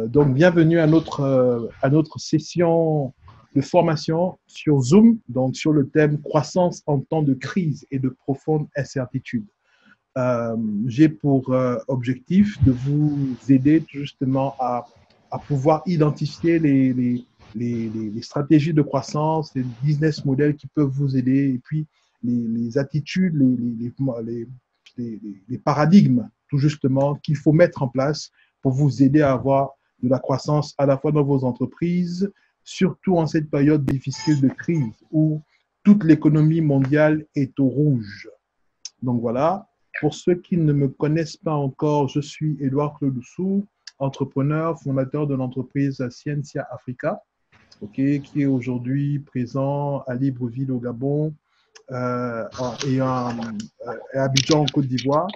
Donc, bienvenue à notre session de formation sur Zoom, donc sur le thème croissance en temps de crise et de profonde incertitude. J'ai pour objectif de vous aider justement à pouvoir identifier les stratégies de croissance, les business models qui peuvent vous aider, et puis les attitudes, les paradigmes, tout justement, qu'il faut mettre en place pour vous aider à avoir de la croissance à la fois dans vos entreprises, surtout en cette période difficile de crise où toute l'économie mondiale est au rouge. Donc voilà, pour ceux qui ne me connaissent pas encore, je suis Édouard Clodoussou, entrepreneur, fondateur de l'entreprise Scientia Africa, qui est aujourd'hui présent à Libreville au Gabon et à Abidjan en Côte d'Ivoire.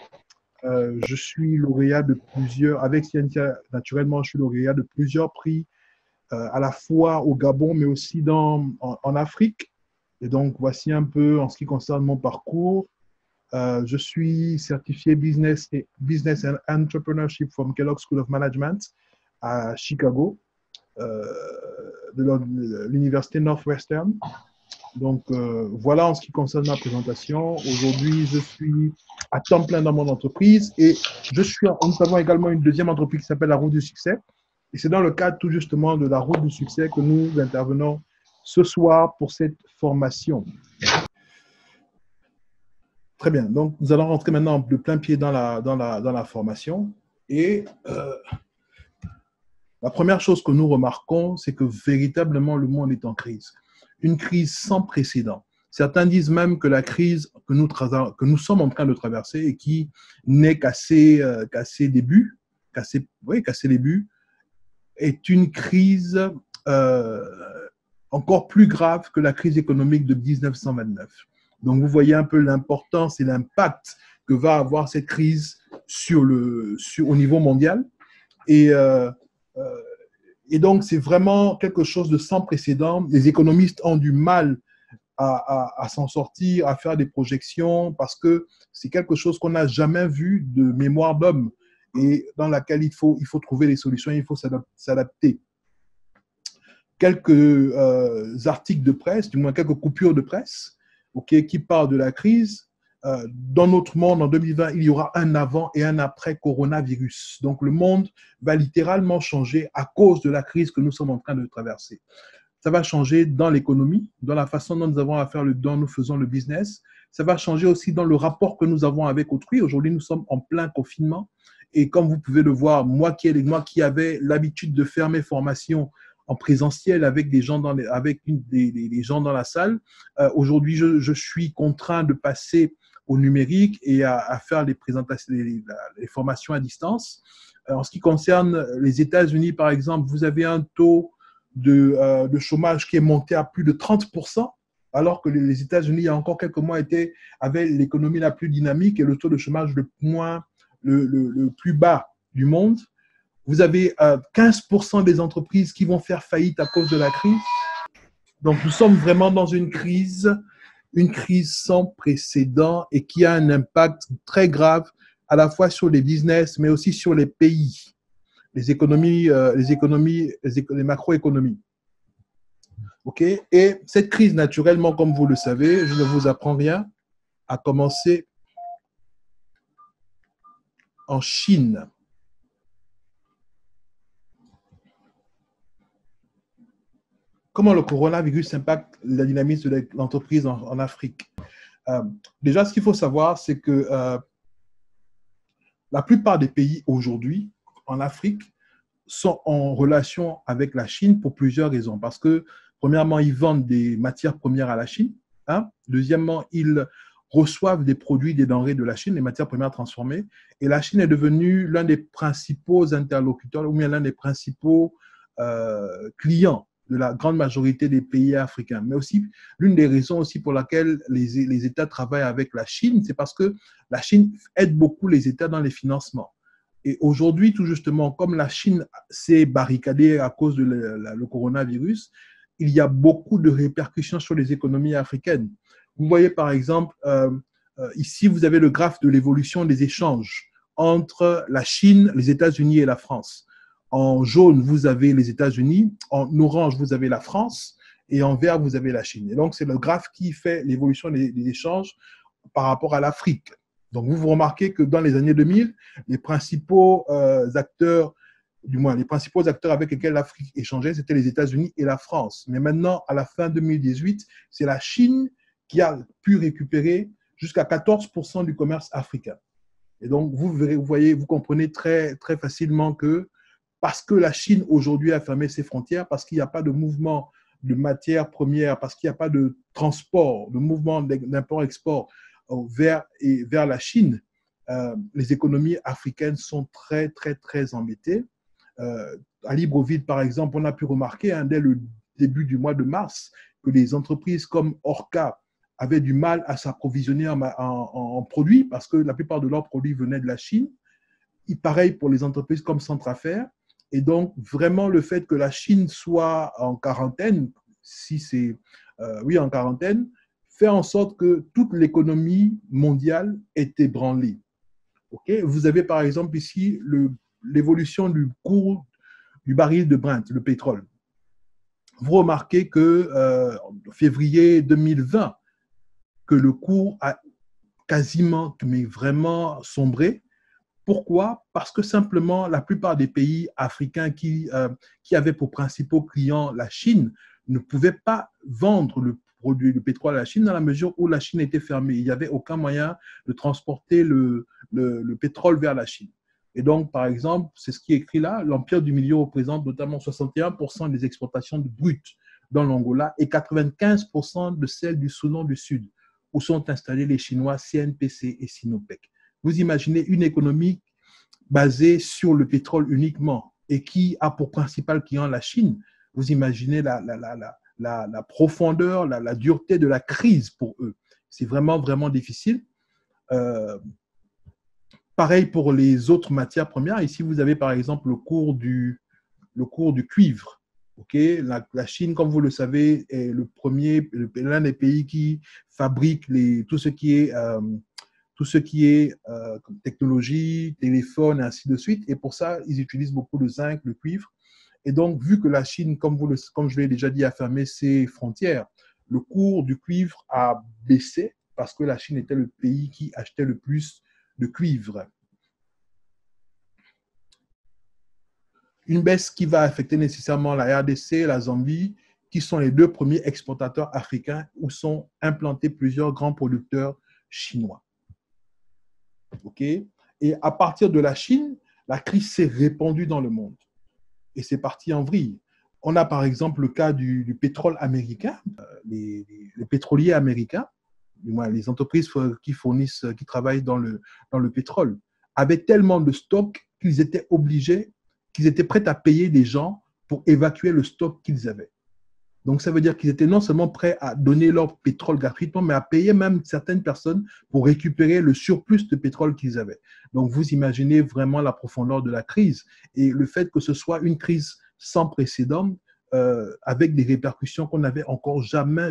Je suis lauréat de plusieurs, avec Scientia, naturellement, je suis lauréat de plusieurs prix, à la fois au Gabon, mais aussi en Afrique. Et donc, voici un peu en ce qui concerne mon parcours. Je suis certifié Business and Entrepreneurship from Kellogg School of Management à Chicago, de l'université Northwestern. Donc, voilà en ce qui concerne ma présentation. Aujourd'hui, je suis à temps plein dans mon entreprise et nous avons également une deuxième entreprise qui s'appelle La Route du Succès. Et c'est dans le cadre tout justement de La Route du Succès que nous intervenons ce soir pour cette formation. Très bien. Donc, nous allons rentrer maintenant de plein pied dans la formation. Et la première chose que nous remarquons, c'est que véritablement, le monde est en crise. Une crise sans précédent. Certains disent même que la crise que nous sommes en train de traverser et qui n'est qu'à ses débuts, est une crise encore plus grave que la crise économique de 1929. Donc, vous voyez un peu l'importance et l'impact que va avoir cette crise au niveau mondial. Et donc, c'est vraiment quelque chose de sans précédent. Les économistes ont du mal à s'en sortir, à faire des projections, parce que c'est quelque chose qu'on n'a jamais vu de mémoire d'homme et dans laquelle il faut trouver des solutions, il faut s'adapter. Quelques articles de presse, du moins quelques coupures de presse, qui parlent de la crise. Dans notre monde, en 2020, il y aura un avant et un après coronavirus. Donc, le monde va littéralement changer à cause de la crise que nous sommes en train de traverser. Ça va changer dans l'économie, dans la façon dont nous faisons le business. Ça va changer aussi dans le rapport que nous avons avec autrui. Aujourd'hui, nous sommes en plein confinement. Et comme vous pouvez le voir, moi qui avais l'habitude de faire mes formations en présentiel avec des gens dans la salle, aujourd'hui, je suis contraint de passer au numérique et à faire les présentations, les formations à distance. En ce qui concerne les États-Unis, par exemple, vous avez un taux de chômage qui est monté à plus de 30%, alors que les États-Unis, il y a encore quelques mois, avaient l'économie la plus dynamique et le taux de chômage le plus bas du monde. Vous avez 15% des entreprises qui vont faire faillite à cause de la crise. Donc, nous sommes vraiment dans une crise sans précédent et qui a un impact très grave à la fois sur les business, mais aussi sur les pays, les macroéconomies. OK? Et cette crise, naturellement, comme vous le savez, je ne vous apprends rien, a commencé en Chine. Comment le coronavirus impacte la dynamisme de l'entreprise en Afrique? Déjà, ce qu'il faut savoir, c'est que la plupart des pays aujourd'hui en Afrique sont en relation avec la Chine pour plusieurs raisons. Parce que, premièrement, ils vendent des matières premières à la Chine. Deuxièmement, ils reçoivent des produits, des denrées de la Chine, des matières premières transformées. Et la Chine est devenue l'un des principaux interlocuteurs ou bien l'un des principaux clients de la grande majorité des pays africains. Mais aussi, l'une des raisons aussi pour laquelle les États travaillent avec la Chine, c'est parce que la Chine aide beaucoup les États dans les financements. Et aujourd'hui, tout justement, comme la Chine s'est barricadée à cause de le coronavirus, il y a beaucoup de répercussions sur les économies africaines. Vous voyez, par exemple, ici, vous avez le graphe de l'évolution des échanges entre la Chine, les États-Unis et la France. En jaune, vous avez les États-Unis. En orange, vous avez la France. Et en vert, vous avez la Chine. Et donc, c'est le graphe qui fait l'évolution des échanges par rapport à l'Afrique. Donc, vous remarquez que dans les années 2000, les principaux acteurs, du moins les principaux acteurs avec lesquels l'Afrique échangeait, c'était les États-Unis et la France. Mais maintenant, à la fin 2018, c'est la Chine qui a pu récupérer jusqu'à 14% du commerce africain. Et donc, vous voyez, vous comprenez très, très facilement que parce que la Chine aujourd'hui a fermé ses frontières, parce qu'il n'y a pas de mouvement de matières premières, parce qu'il n'y a pas de transport, de mouvement d'import-export vers la Chine, les économies africaines sont très, très, très embêtées. À Libreville, par exemple, on a pu remarquer dès le début du mois de mars que les entreprises comme Orca avaient du mal à s'approvisionner en produits parce que la plupart de leurs produits venaient de la Chine. Et pareil pour les entreprises comme Centrafert. Et donc, vraiment, le fait que la Chine soit en quarantaine, si c'est oui, en quarantaine, fait en sorte que toute l'économie mondiale est ébranlée. Okay. Vous avez par exemple ici l'évolution du cours du baril de Brent, le pétrole. Vous remarquez que février 2020, que le cours a quasiment, mais vraiment sombré. Pourquoi? Parce que simplement, la plupart des pays africains qui avaient pour principaux clients la Chine ne pouvaient pas vendre le pétrole à la Chine dans la mesure où la Chine était fermée. Il n'y avait aucun moyen de transporter le pétrole vers la Chine. Et donc, par exemple, c'est ce qui est écrit là, l'Empire du Milieu représente notamment 61% des exportations de brut dans l'Angola et 95% de celles du Soudan du Sud, où sont installés les Chinois CNPC et Sinopec. Vous imaginez une économie basée sur le pétrole uniquement et qui a pour principal client la Chine. Vous imaginez la profondeur, la dureté de la crise pour eux. C'est vraiment, vraiment difficile. Pareil pour les autres matières premières. Ici, vous avez par exemple le cours du cuivre. Okay? La Chine, comme vous le savez, est l'un des pays qui fabrique tout ce qui est technologie, téléphone, et ainsi de suite. Et pour ça, ils utilisent beaucoup de zinc, le cuivre. Et donc, vu que la Chine, comme je l'ai déjà dit, a fermé ses frontières, le cours du cuivre a baissé parce que la Chine était le pays qui achetait le plus de cuivre. Une baisse qui va affecter nécessairement la RDC et la Zambie, qui sont les deux premiers exportateurs africains où sont implantés plusieurs grands producteurs chinois. Okay? Et à partir de la Chine, la crise s'est répandue dans le monde. Et c'est parti en vrille. On a par exemple le cas du pétrole américain, les pétroliers américains, du moins les entreprises qui travaillent dans le pétrole, avaient tellement de stocks qu'ils étaient prêts à payer des gens pour évacuer le stock qu'ils avaient. Donc, ça veut dire qu'ils étaient non seulement prêts à donner leur pétrole gratuitement, mais à payer même certaines personnes pour récupérer le surplus de pétrole qu'ils avaient. Donc, vous imaginez vraiment la profondeur de la crise et le fait que ce soit une crise sans précédent, avec des répercussions qu'on n'avait encore jamais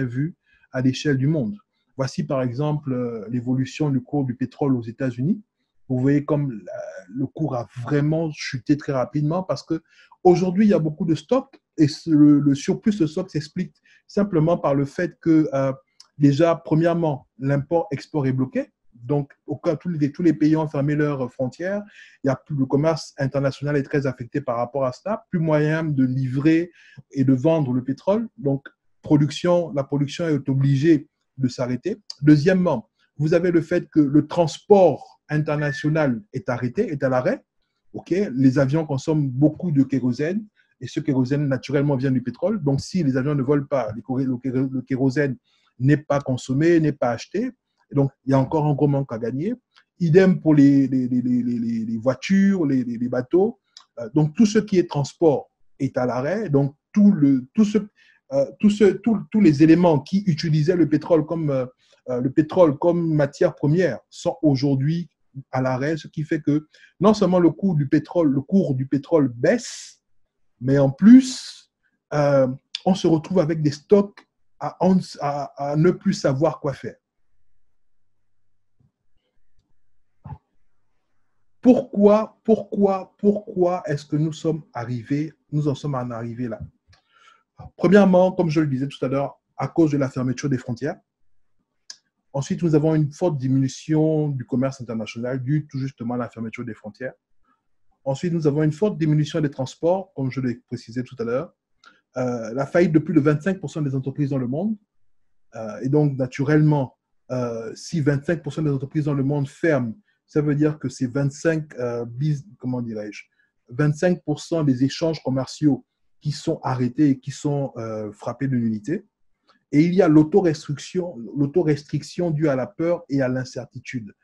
vues à l'échelle du monde. Voici par exemple l'évolution du cours du pétrole aux États-Unis. Vous voyez comme le cours a vraiment chuté très rapidement parce qu'aujourd'hui, il y a beaucoup de stocks et le surplus de stock s'explique simplement par le fait que déjà, premièrement, l'import-export est bloqué. Donc, tous les pays ont fermé leurs frontières. Le commerce international est très affecté par rapport à cela. Plus moyen de livrer et de vendre le pétrole. Donc, la production est obligée de s'arrêter. Deuxièmement, vous avez le fait que le transport international est arrêté, est à l'arrêt. Okay? Les avions consomment beaucoup de kérosène et ce kérosène naturellement vient du pétrole. Donc, si les avions ne volent pas, le kérosène n'est pas consommé, n'est pas acheté. Et donc, il y a encore un gros manque à gagner. Idem pour les voitures, les bateaux. Donc, tout ce qui est transport est à l'arrêt. Donc, tous les éléments qui utilisaient le pétrole comme matière première sont aujourd'hui à l'arrêt, ce qui fait que non seulement le cours du pétrole baisse, mais en plus, on se retrouve avec des stocks à ne plus savoir quoi faire. Pourquoi est-ce que nous en sommes en arrivés là? Premièrement, comme je le disais tout à l'heure, à cause de la fermeture des frontières. Ensuite, nous avons une forte diminution du commerce international due tout justement à la fermeture des frontières. Ensuite, nous avons une forte diminution des transports, comme je l'ai précisé tout à l'heure. La faillite de plus de 25% des entreprises dans le monde. Et donc, naturellement, si 25% des entreprises dans le monde ferment, ça veut dire que c'est 25% des échanges commerciaux qui sont arrêtés et qui sont frappés de nullité. Et il y a l'autorestriction due à la peur et à l'incertitude.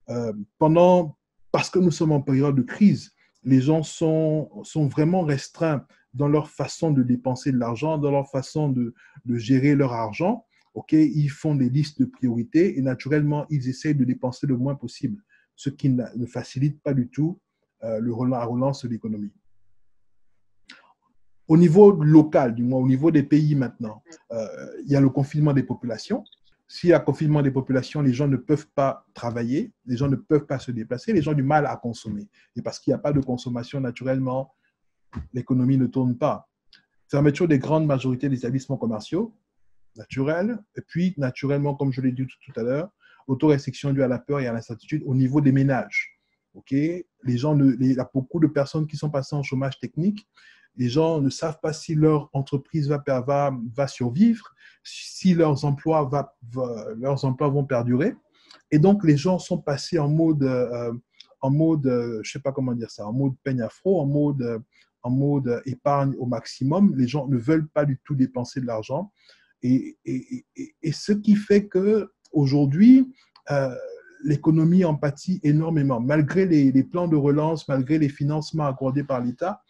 Parce que nous sommes en période de crise, les gens sont vraiment restreints dans leur façon de dépenser de l'argent, dans leur façon de gérer leur argent. Ils font des listes de priorités et naturellement, ils essayent de dépenser le moins possible, ce qui ne facilite pas du tout la relance de l'économie. Au niveau local, du moins au niveau des pays maintenant, il y a le confinement des populations. S'il y a confinement des populations, les gens ne peuvent pas travailler, les gens ne peuvent pas se déplacer, les gens ont du mal à consommer. Et parce qu'il n'y a pas de consommation, naturellement, l'économie ne tourne pas. Fermeture des grandes majorités des établissements commerciaux, naturel. Et puis, naturellement, comme je l'ai dit tout à l'heure, autorestriction due à la peur et à l'incertitude au niveau des ménages. Il y a beaucoup de personnes qui sont passées en chômage technique. Les gens ne savent pas si leur entreprise va survivre, si leurs emplois vont perdurer. Et donc, les gens sont passés en mode, je ne sais pas comment dire ça, en mode peigne afro, en mode épargne au maximum. Les gens ne veulent pas du tout dépenser de l'argent. Et ce qui fait qu'aujourd'hui, l'économie en pâtit énormément. Malgré les plans de relance, malgré les financements accordés par l'État,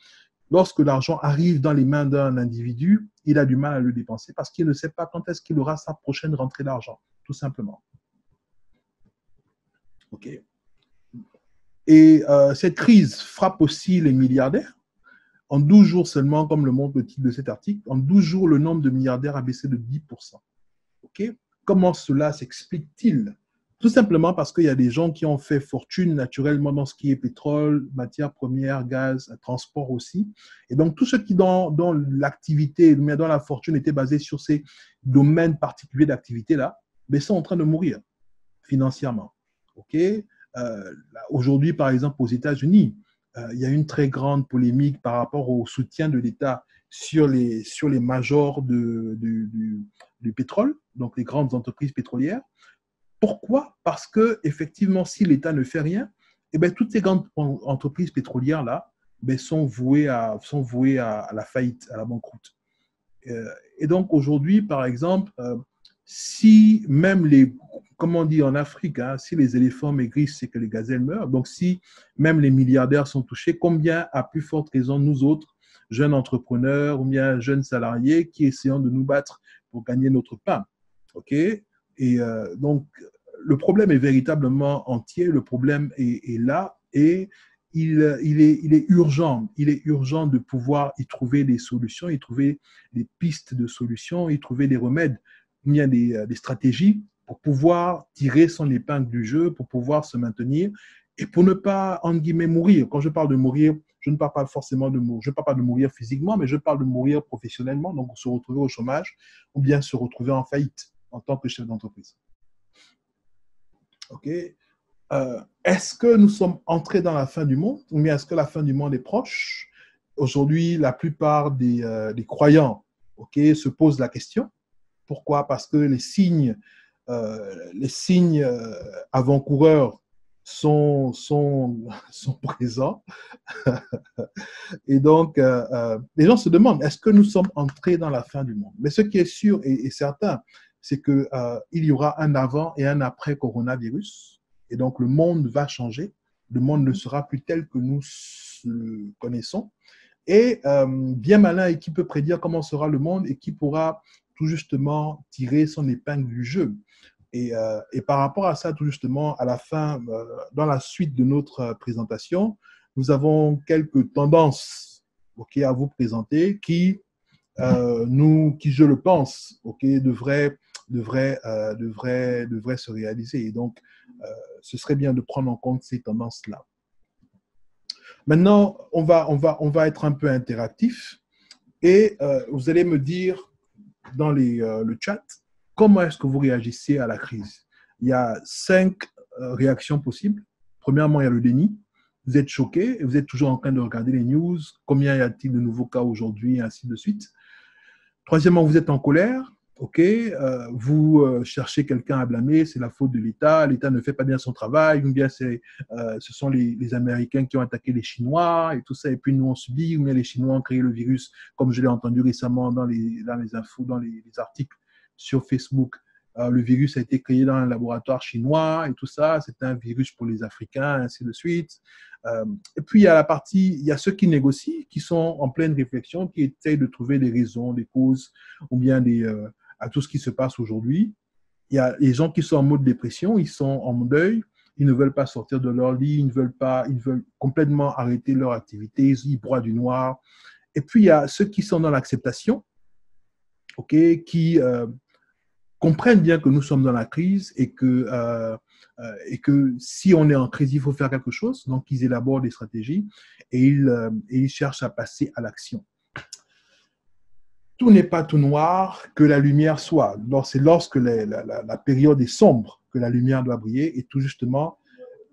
lorsque l'argent arrive dans les mains d'un individu, il a du mal à le dépenser parce qu'il ne sait pas quand est-ce qu'il aura sa prochaine rentrée d'argent, tout simplement. Et cette crise frappe aussi les milliardaires. En 12 jours seulement, comme le montre le titre de cet article, en 12 jours, le nombre de milliardaires a baissé de 10%. Comment cela s'explique-t-il? Tout simplement parce qu'il y a des gens qui ont fait fortune naturellement dans ce qui est pétrole, matières premières, gaz, transport aussi. Et donc, tous ceux qui, dans l'activité, dans la fortune, étaient basés sur ces domaines particuliers d'activité-là, sont en train de mourir financièrement. Aujourd'hui, par exemple, aux États-Unis, il y a une très grande polémique par rapport au soutien de l'État sur les majors du pétrole, donc les grandes entreprises pétrolières. Pourquoi? Parce que effectivement, si l'État ne fait rien, toutes ces grandes entreprises pétrolières là sont vouées à la faillite, à la banqueroute. Et donc aujourd'hui, par exemple, si même comme on dit en Afrique, si les éléphants maigrissent, c'est que les gazelles meurent. Donc si même les milliardaires sont touchés, combien à plus forte raison nous autres, jeunes entrepreneurs ou bien jeunes salariés qui essayons de nous battre pour gagner notre pain. Et donc, le problème est véritablement entier, le problème est là et il est urgent. Il est urgent de pouvoir y trouver des solutions, y trouver des pistes de solutions, y trouver des remèdes, bien des stratégies pour pouvoir tirer son épingle du jeu, pour pouvoir se maintenir et pour ne pas, entre guillemets, mourir. Quand je parle de mourir, je ne parle pas forcément je ne parle pas de mourir physiquement, mais je parle de mourir professionnellement, donc se retrouver au chômage ou bien se retrouver en faillite en tant que chef d'entreprise. Est-ce que nous sommes entrés dans la fin du monde ou bien est-ce que la fin du monde est proche? Aujourd'hui, la plupart des croyants se posent la question. Pourquoi? Parce que les signes avant-coureurs sont présents. Et donc, les gens se demandent, est-ce que nous sommes entrés dans la fin du monde? Mais ce qui est sûr et certain, c'est qu'il y aura un avant et un après coronavirus. Et donc, le monde va changer. Le monde ne sera plus tel que nous le connaissons. Et bien malin et qui peut prédire comment sera le monde et qui pourra tout justement tirer son épingle du jeu. Et par rapport à ça, tout justement, à la fin, dans la suite de notre présentation, nous avons quelques tendances à vous présenter qui, je le pense, devraient se réaliser. Et donc, ce serait bien de prendre en compte ces tendances-là. Maintenant, on va être un peu interactif et vous allez me dire dans le chat comment est-ce que vous réagissez à la crise. Il y a 5 réactions possibles. Premièrement, il y a le déni. Vous êtes choqué et vous êtes toujours en train de regarder les news. Combien y a-t-il de nouveaux cas aujourd'hui, et ainsi de suite. Troisièmement, vous êtes en colère. OK, vous cherchez quelqu'un à blâmer, c'est la faute de l'État, l'État ne fait pas bien son travail, ou bien ce sont les Américains qui ont attaqué les Chinois et tout ça, et puis nous on subit, ou bien les Chinois ont créé le virus, comme je l'ai entendu récemment dans les infos, dans les articles sur Facebook. Le virus a été créé dans un laboratoire chinois et tout ça, c'est un virus pour les Africains, ainsi de suite. Et puis il y a la partie, il y a ceux qui négocient, qui sont en pleine réflexion, qui essayent de trouver des raisons, des causes, ou bien à tout ce qui se passe aujourd'hui. Il y a les gens qui sont en mode dépression, ils sont en deuil, ils ne veulent pas sortir de leur lit, ils veulent complètement arrêter leur activité, ils broient du noir. Et puis il y a ceux qui sont dans l'acceptation, OK, qui comprennent bien que nous sommes dans la crise et que si on est en crise, il faut faire quelque chose. Donc, ils élaborent des stratégies et ils cherchent à passer à l'action. Tout n'est pas tout noir, que la lumière soit. C'est lorsque la période est sombre que la lumière doit briller. Et tout justement,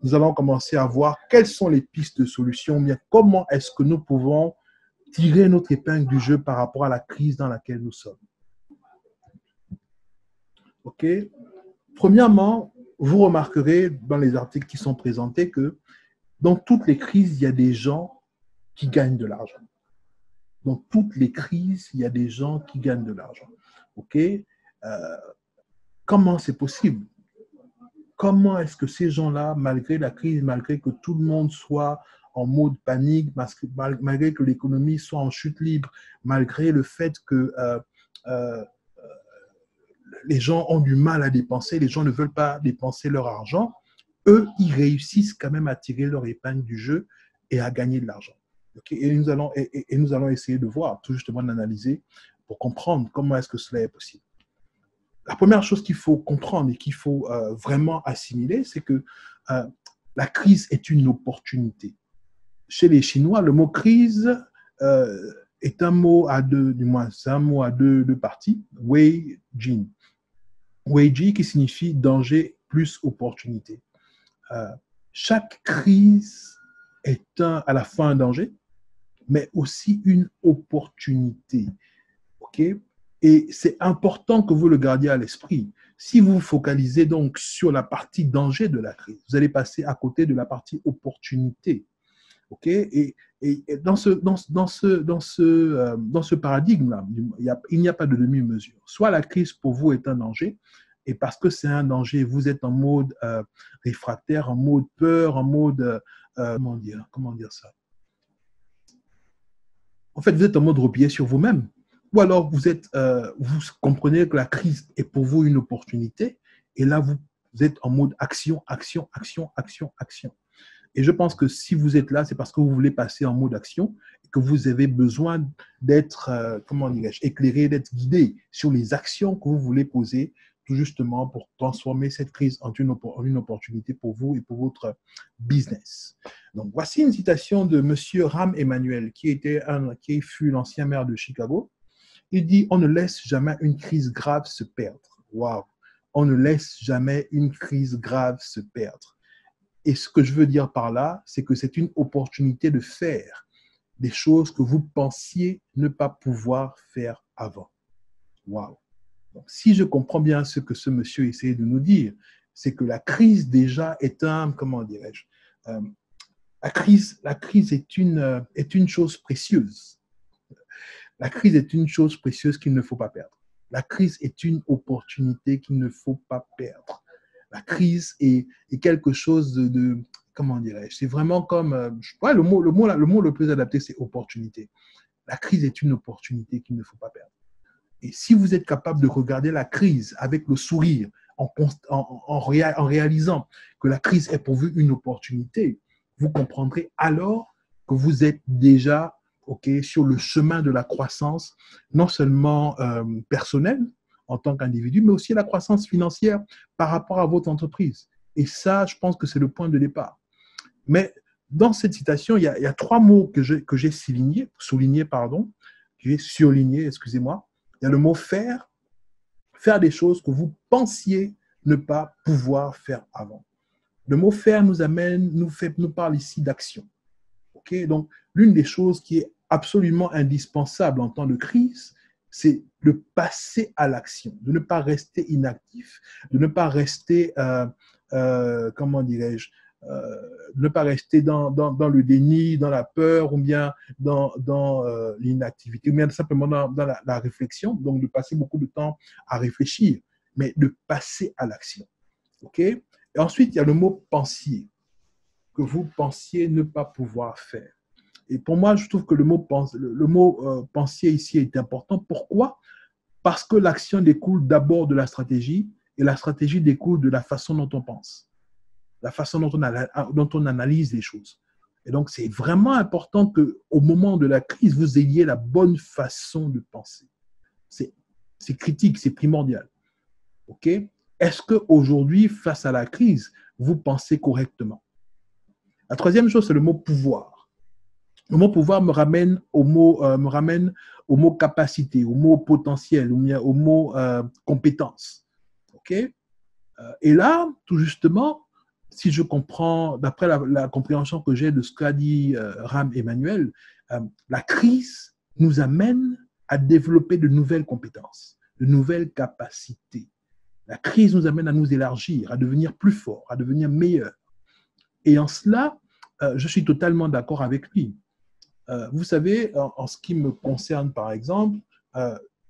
nous allons commencer à voir quelles sont les pistes de solution, bien comment est-ce que nous pouvons tirer notre épingle du jeu par rapport à la crise dans laquelle nous sommes. OK? Premièrement, vous remarquerez dans les articles qui sont présentés que dans toutes les crises, il y a des gens qui gagnent de l'argent. Dans toutes les crises, il y a des gens qui gagnent de l'argent. OK? Comment c'est possible? Comment est-ce que ces gens-là, malgré la crise, malgré que tout le monde soit en mode panique, malgré que l'économie soit en chute libre, malgré le fait que les gens ont du mal à dépenser, les gens ne veulent pas dépenser leur argent, eux, ils réussissent quand même à tirer leur épingle du jeu et à gagner de l'argent. Okay? Et nous allons essayer de voir, tout justement d'analyser pour comprendre comment est-ce que cela est possible. La première chose qu'il faut comprendre et qu'il faut vraiment assimiler, c'est que la crise est une opportunité. Chez les Chinois, le mot crise est un mot à deux, du moins, c'est un mot à deux parties, Wei Jin. Wei Ji qui signifie danger plus opportunité. Chaque crise est à la fois un danger, mais aussi une opportunité. OK? Et c'est important que vous le gardiez à l'esprit. Si vous vous focalisez donc sur la partie danger de la crise, vous allez passer à côté de la partie opportunité. OK? Et dans ce paradigme-là, il n'y a pas de demi-mesure. Soit la crise pour vous est un danger, et parce que c'est un danger, vous êtes en mode réfractaire, en mode peur, en mode... comment dire ça? En fait, vous êtes en mode replié sur vous-même. Ou alors, vous comprenez que la crise est pour vous une opportunité, et là, vous êtes en mode action, action, action, action, action. Et je pense que si vous êtes là, c'est parce que vous voulez passer en mode action et que vous avez besoin d'être, éclairé, d'être guidé sur les actions que vous voulez poser, tout justement pour transformer cette crise en une opportunité pour vous et pour votre business. Donc, voici une citation de M. Rahm Emanuel, qui fut l'ancien maire de Chicago. Il dit « On ne laisse jamais une crise grave se perdre. » Waouh! On ne laisse jamais une crise grave se perdre. Et ce que je veux dire par là, c'est que c'est une opportunité de faire des choses que vous pensiez ne pas pouvoir faire avant. Waouh! Donc, si je comprends bien ce que ce monsieur essayait de nous dire, c'est que la crise déjà est comment dirais-je, la crise est une chose précieuse. La crise est une chose précieuse qu'il ne faut pas perdre. La crise est une opportunité qu'il ne faut pas perdre. La crise est quelque chose de comment dirais-je, c'est vraiment comme, le mot le plus adapté, c'est opportunité. La crise est une opportunité qu'il ne faut pas perdre. Et si vous êtes capable de regarder la crise avec le sourire, en réalisant que la crise est pour vous une opportunité, vous comprendrez alors que vous êtes déjà sur le chemin de la croissance, non seulement personnelle, en tant qu'individu, mais aussi la croissance financière par rapport à votre entreprise. Et ça, je pense que c'est le point de départ. Mais dans cette citation, il y a trois mots que j'ai surlignés, excusez-moi. Il y a le mot faire, faire des choses que vous pensiez ne pas pouvoir faire avant. Le mot faire nous parle ici d'action. Okay? Donc, l'une des choses qui est absolument indispensable en temps de crise, c'est de passer à l'action, de ne pas rester inactif, de ne pas rester, comment dirais-je, de ne pas rester dans le déni, dans la peur, ou bien dans l'inactivité, ou bien simplement dans la réflexion, donc de passer beaucoup de temps à réfléchir, mais de passer à l'action. Okay? Et ensuite, il y a le mot pensier, que vous pensiez ne pas pouvoir faire. Et pour moi, je trouve que le mot pensier ici est important. Pourquoi? Parce que l'action découle d'abord de la stratégie et la stratégie découle de la façon dont on pense, la façon dont on analyse les choses. Et donc, c'est vraiment important qu'au moment de la crise, vous ayez la bonne façon de penser. C'est critique, c'est primordial. OK? Est-ce qu'aujourd'hui, face à la crise, vous pensez correctement? La troisième chose, c'est le mot pouvoir. Le mot pouvoir me ramène au mot capacité, au mot potentiel, au mot compétence. OK? Et là, tout justement, si je comprends, d'après la compréhension que j'ai de ce qu'a dit Rahm Emanuel, la crise nous amène à développer de nouvelles compétences, de nouvelles capacités. La crise nous amène à nous élargir, à devenir plus forts, à devenir meilleurs. Et en cela, je suis totalement d'accord avec lui. Vous savez, en ce qui me concerne, par exemple,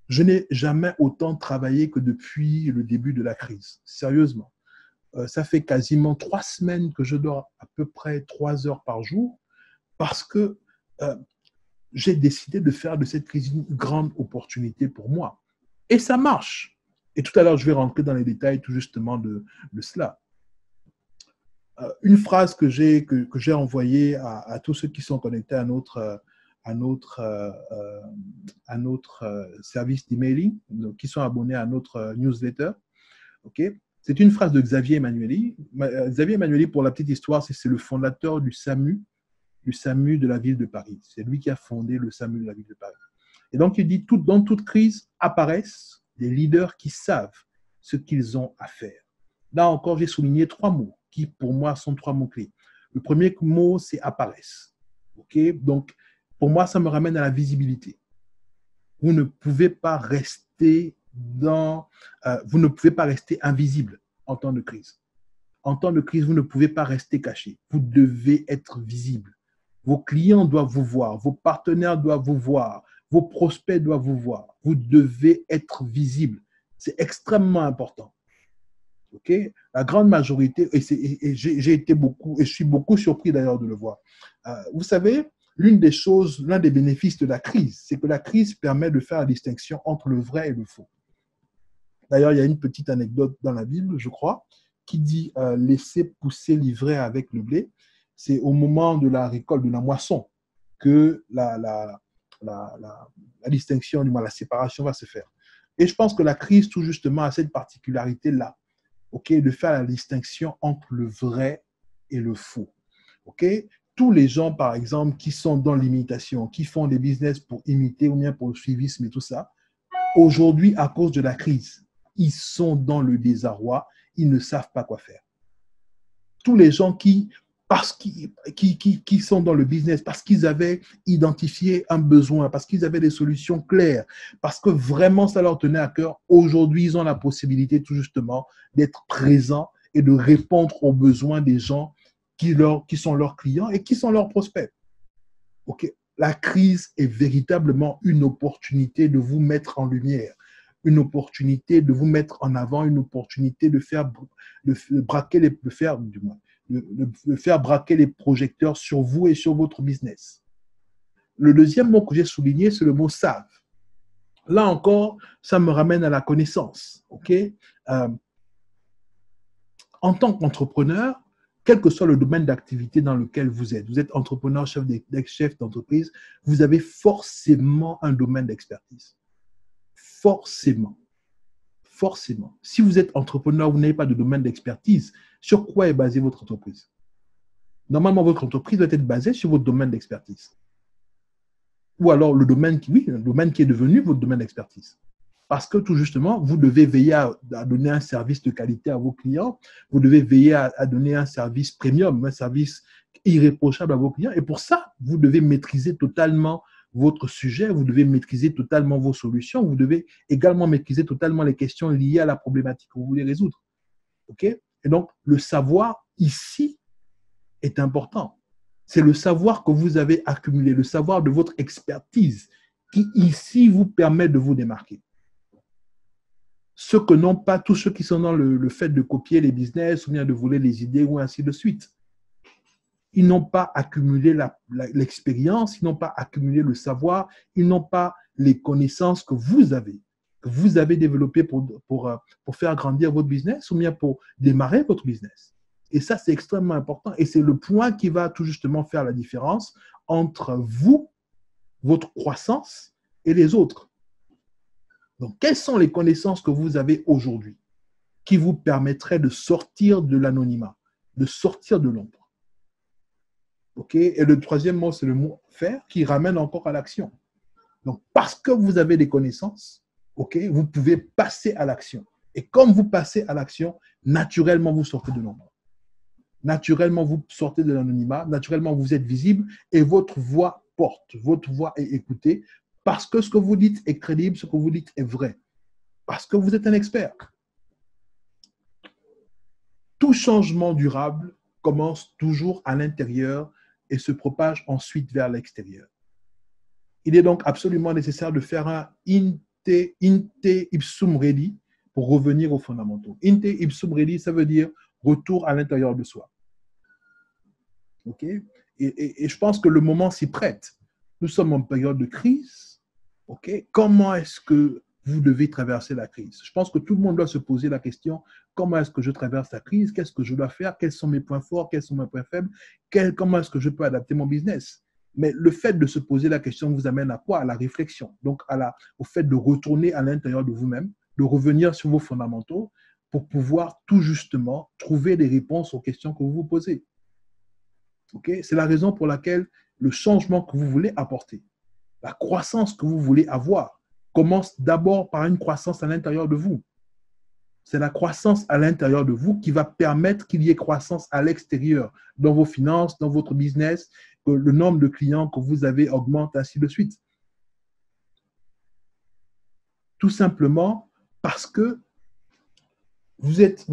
je n'ai jamais autant travaillé que depuis le début de la crise. Sérieusement. Ça fait quasiment 3 semaines que je dors à peu près 3 heures par jour parce que j'ai décidé de faire de cette crise une grande opportunité pour moi. Et ça marche. Et tout à l'heure, je vais rentrer dans les détails tout justement de cela. Une phrase que j'ai envoyée à tous ceux qui sont connectés à notre service d'emailing, qui sont abonnés à notre newsletter. Okay? C'est une phrase de Xavier Emmanueli. Xavier Emmanueli, pour la petite histoire, c'est le fondateur du SAMU de la ville de Paris. C'est lui qui a fondé le SAMU de la ville de Paris. Et donc, il dit, dans toute crise apparaissent des leaders qui savent ce qu'ils ont à faire. Là encore, j'ai souligné 3 mots qui, pour moi, sont 3 mots-clés. Le premier mot, c'est apparaissent. Okay? Donc, pour moi, ça me ramène à la visibilité. Vous ne pouvez pas rester invisible en temps de crise. En temps de crise, vous ne pouvez pas rester caché. Vous devez être visible. Vos clients doivent vous voir, vos partenaires doivent vous voir, vos prospects doivent vous voir. Vous devez être visible. C'est extrêmement important. Okay? La grande majorité, et j'ai été beaucoup, et je suis beaucoup surpris d'ailleurs de le voir. Vous savez, l'un des bénéfices de la crise, c'est que la crise permet de faire la distinction entre le vrai et le faux. D'ailleurs, il y a une petite anecdote dans la Bible, je crois, qui dit laisser pousser l'ivraie avec le blé. C'est au moment de la récolte, de la moisson, que la distinction, la séparation va se faire. Et je pense que la crise, tout justement, a cette particularité-là, okay, de faire la distinction entre le vrai et le faux. Okay? Tous les gens, par exemple, qui sont dans l'imitation, qui font des business pour imiter ou bien pour le suivisme et tout ça, aujourd'hui, à cause de la crise, ils sont dans le désarroi, ils ne savent pas quoi faire. Tous les gens qui sont dans le business, parce qu'ils avaient identifié un besoin, parce qu'ils avaient des solutions claires, parce que vraiment ça leur tenait à cœur, aujourd'hui, ils ont la possibilité tout justement d'être présents et de répondre aux besoins des gens qui sont leurs clients et qui sont leurs prospects. Okay. La crise est véritablement une opportunité de vous mettre en lumière, une opportunité de vous mettre en avant, une opportunité de faire braquer les projecteurs sur vous et sur votre business. Le deuxième mot que j'ai souligné, c'est le mot savent. Là encore, ça me ramène à la connaissance. Okay? En tant qu'entrepreneur, quel que soit le domaine d'activité dans lequel vous êtes entrepreneur, chef d'entreprise, vous avez forcément un domaine d'expertise. Forcément. Forcément. Si vous êtes entrepreneur, vous n'avez pas de domaine d'expertise, sur quoi est basée votre entreprise? Normalement, votre entreprise doit être basée sur votre domaine d'expertise. Ou alors le domaine qui est devenu votre domaine d'expertise. Parce que tout justement, vous devez veiller à donner un service de qualité à vos clients, vous devez veiller à donner un service premium, un service irréprochable à vos clients. Et pour ça, vous devez maîtriser totalement votre sujet, vous devez maîtriser totalement vos solutions, vous devez également maîtriser totalement les questions liées à la problématique que vous voulez résoudre. OK? Et donc, le savoir ici est important. C'est le savoir que vous avez accumulé, le savoir de votre expertise qui ici vous permet de vous démarquer. Ce que n'ont pas tous ceux qui sont dans le fait de copier les business ou bien de voler les idées ou ainsi de suite. Ils n'ont pas accumulé l'expérience, ils n'ont pas accumulé le savoir, ils n'ont pas les connaissances que vous avez développées pour faire grandir votre business ou bien pour démarrer votre business. Et ça, c'est extrêmement important. Et c'est le point qui va tout justement faire la différence entre vous, votre croissance et les autres. Donc, quelles sont les connaissances que vous avez aujourd'hui qui vous permettraient de sortir de l'anonymat, de sortir de l'ombre? OK? Et le troisième mot, c'est le mot faire qui ramène encore à l'action. Donc, parce que vous avez des connaissances, OK, vous pouvez passer à l'action. Et comme vous passez à l'action, naturellement, vous sortez de l'ombre. Naturellement, vous sortez de l'anonymat, naturellement, vous êtes visible et votre voix porte, votre voix est écoutée parce que ce que vous dites est crédible, ce que vous dites est vrai, parce que vous êtes un expert. Tout changement durable commence toujours à l'intérieur et se propage ensuite vers l'extérieur. Il est donc absolument nécessaire de faire un inte ipsum redi pour revenir aux fondamentaux. Inte ipsum redi, ça veut dire retour à l'intérieur de soi. OK? Et je pense que le moment s'y prête. Nous sommes en période de crise. OK? Comment est-ce que vous devez traverser la crise? Je pense que tout le monde doit se poser la question, comment est-ce que je traverse la crise? Qu'est-ce que je dois faire? Quels sont mes points forts? Quels sont mes points faibles? Comment est-ce que je peux adapter mon business? Mais le fait de se poser la question vous amène à quoi? À la réflexion. Donc, au fait de retourner à l'intérieur de vous-même, de revenir sur vos fondamentaux pour pouvoir tout justement trouver des réponses aux questions que vous vous posez. Okay? C'est la raison pour laquelle le changement que vous voulez apporter, la croissance que vous voulez avoir, commence d'abord par une croissance à l'intérieur de vous. C'est la croissance à l'intérieur de vous qui va permettre qu'il y ait croissance à l'extérieur, dans vos finances, dans votre business, que le nombre de clients que vous avez augmente, ainsi de suite. Tout simplement parce que vous êtes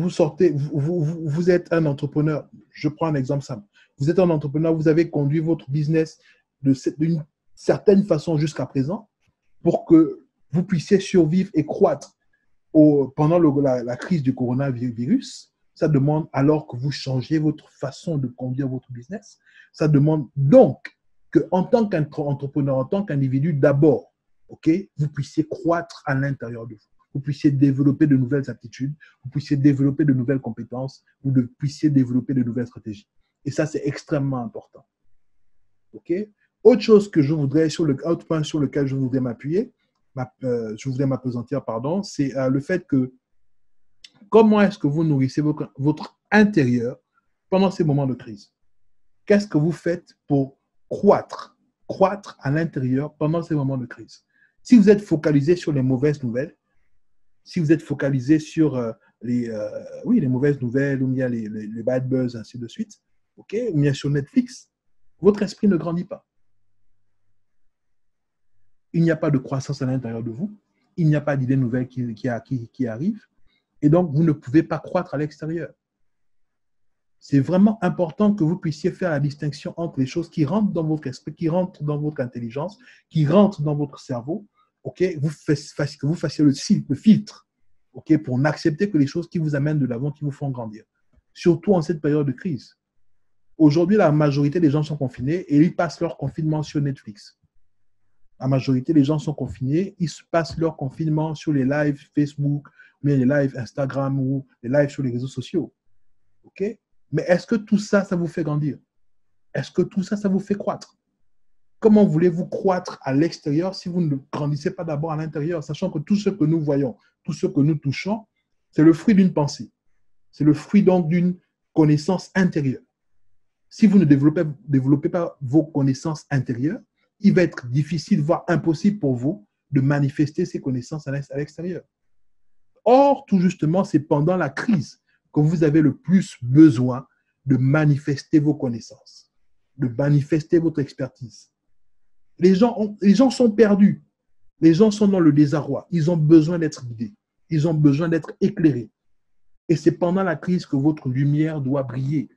un entrepreneur. Je prends un exemple simple. Vous êtes un entrepreneur, vous avez conduit votre business d'une certaine façon jusqu'à présent pour que vous puissiez survivre et croître pendant la crise du coronavirus. Ça demande alors que vous changez votre façon de conduire votre business. Ça demande donc qu'en tant qu'entrepreneur, en tant qu'individu, d'abord, okay, vous puissiez croître à l'intérieur de vous. Vous puissiez développer de nouvelles aptitudes, vous puissiez développer de nouvelles compétences, vous puissiez développer de nouvelles stratégies. Et ça, c'est extrêmement important. OK? Autre chose que je voudrais, autre point sur lequel je voudrais m'appuyer, je voudrais m'appesantir, pardon, c'est le fait que comment est-ce que vous nourrissez votre intérieur pendant ces moments de crise? Qu'est-ce que vous faites pour croître à l'intérieur pendant ces moments de crise? Si vous êtes focalisé sur les mauvaises nouvelles, si vous êtes focalisé sur les mauvaises nouvelles ou bien les bad buzz, ainsi de suite, okay, ou bien sur Netflix, votre esprit ne grandit pas. Il n'y a pas de croissance à l'intérieur de vous. Il n'y a pas d'idées nouvelles qui arrivent. Et donc, vous ne pouvez pas croître à l'extérieur. C'est vraiment important que vous puissiez faire la distinction entre les choses qui rentrent dans votre esprit, qui rentrent dans votre intelligence, qui rentrent dans votre cerveau, okay, que vous fassiez le filtre, okay, pour n'accepter que les choses qui vous amènent de l'avant, qui vous font grandir. Surtout en cette période de crise. Aujourd'hui, la majorité des gens sont confinés et ils passent leur confinement sur Netflix. La majorité des gens sont confinés, ils passent leur confinement sur les lives Facebook, ou les lives Instagram ou les lives sur les réseaux sociaux. OK? Mais est-ce que tout ça, ça vous fait grandir? Est-ce que tout ça, ça vous fait croître? Comment voulez-vous croître à l'extérieur si vous ne grandissez pas d'abord à l'intérieur, sachant que tout ce que nous voyons, tout ce que nous touchons, c'est le fruit d'une pensée. C'est le fruit donc d'une connaissance intérieure. Si vous ne développez pas vos connaissances intérieures, il va être difficile, voire impossible pour vous de manifester ces connaissances à l'extérieur. Or, tout justement, c'est pendant la crise que vous avez le plus besoin de manifester vos connaissances, de manifester votre expertise. Les gens sont perdus. Les gens sont dans le désarroi. Ils ont besoin d'être guidés. Ils ont besoin d'être éclairés. Et c'est pendant la crise que votre lumière doit briller.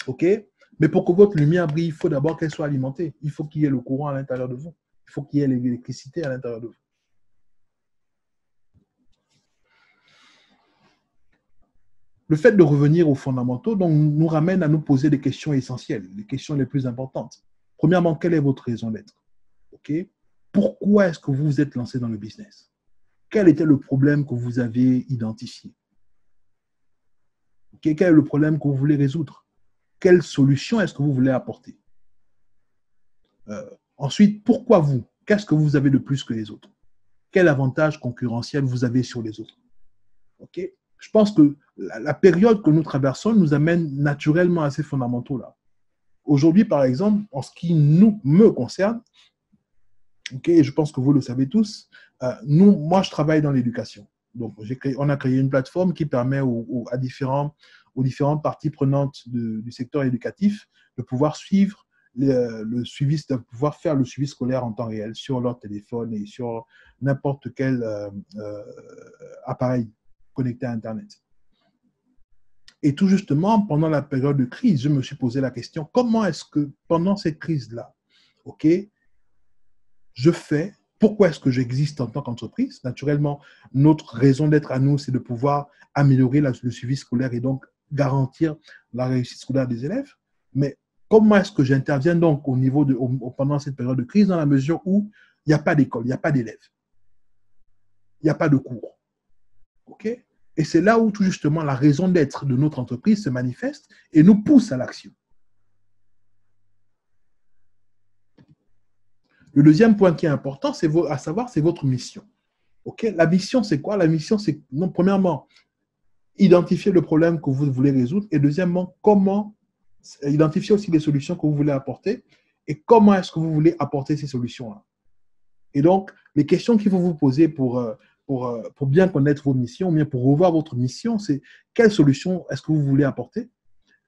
OK? Mais pour que votre lumière brille, il faut d'abord qu'elle soit alimentée. Il faut qu'il y ait le courant à l'intérieur de vous. Il faut qu'il y ait l'électricité à l'intérieur de vous. Le fait de revenir aux fondamentaux donc, nous ramène à nous poser des questions essentielles, les questions les plus importantes. Premièrement, quelle est votre raison d'être? Okay? Pourquoi est-ce que vous vous êtes lancé dans le business? Quel était le problème que vous avez identifié? Okay? Quel est le problème que vous voulez résoudre? Quelle solution est-ce que vous voulez apporter? Ensuite, pourquoi vous? Qu'est-ce que vous avez de plus que les autres? Quel avantage concurrentiel vous avez sur les autres? Okay? Je pense que la période que nous traversons nous amène naturellement à ces fondamentaux-là. Aujourd'hui, par exemple, en ce qui me concerne, okay, je pense que vous le savez tous, moi, je travaille dans l'éducation. Donc, on a créé une plateforme qui permet aux différentes parties prenantes du secteur éducatif de pouvoir suivre le suivi, de pouvoir faire le suivi scolaire en temps réel sur leur téléphone et sur n'importe quel appareil connecté à Internet. Et tout justement, pendant la période de crise, je me suis posé la question, comment est-ce que pendant cette crise-là, OK, pourquoi est-ce que j'existe en tant qu'entreprise? Naturellement, notre raison d'être à nous, c'est de pouvoir améliorer le suivi scolaire et donc garantir la réussite scolaire des élèves. Mais comment est-ce que j'interviens donc pendant cette période de crise dans la mesure où il n'y a pas d'école, il n'y a pas d'élèves, il n'y a pas de cours? OK? Et c'est là où tout justement la raison d'être de notre entreprise se manifeste et nous pousse à l'action. Le deuxième point qui est important, c'est votre mission. Okay? La mission, c'est quoi? La mission, c'est, premièrement, identifier le problème que vous voulez résoudre et deuxièmement, identifier aussi les solutions que vous voulez apporter et comment est-ce que vous voulez apporter ces solutions-là. Et donc, les questions qu'il faut vous poser pour bien connaître vos missions, ou bien pour revoir votre mission, c'est quelle solution est-ce que vous voulez apporter?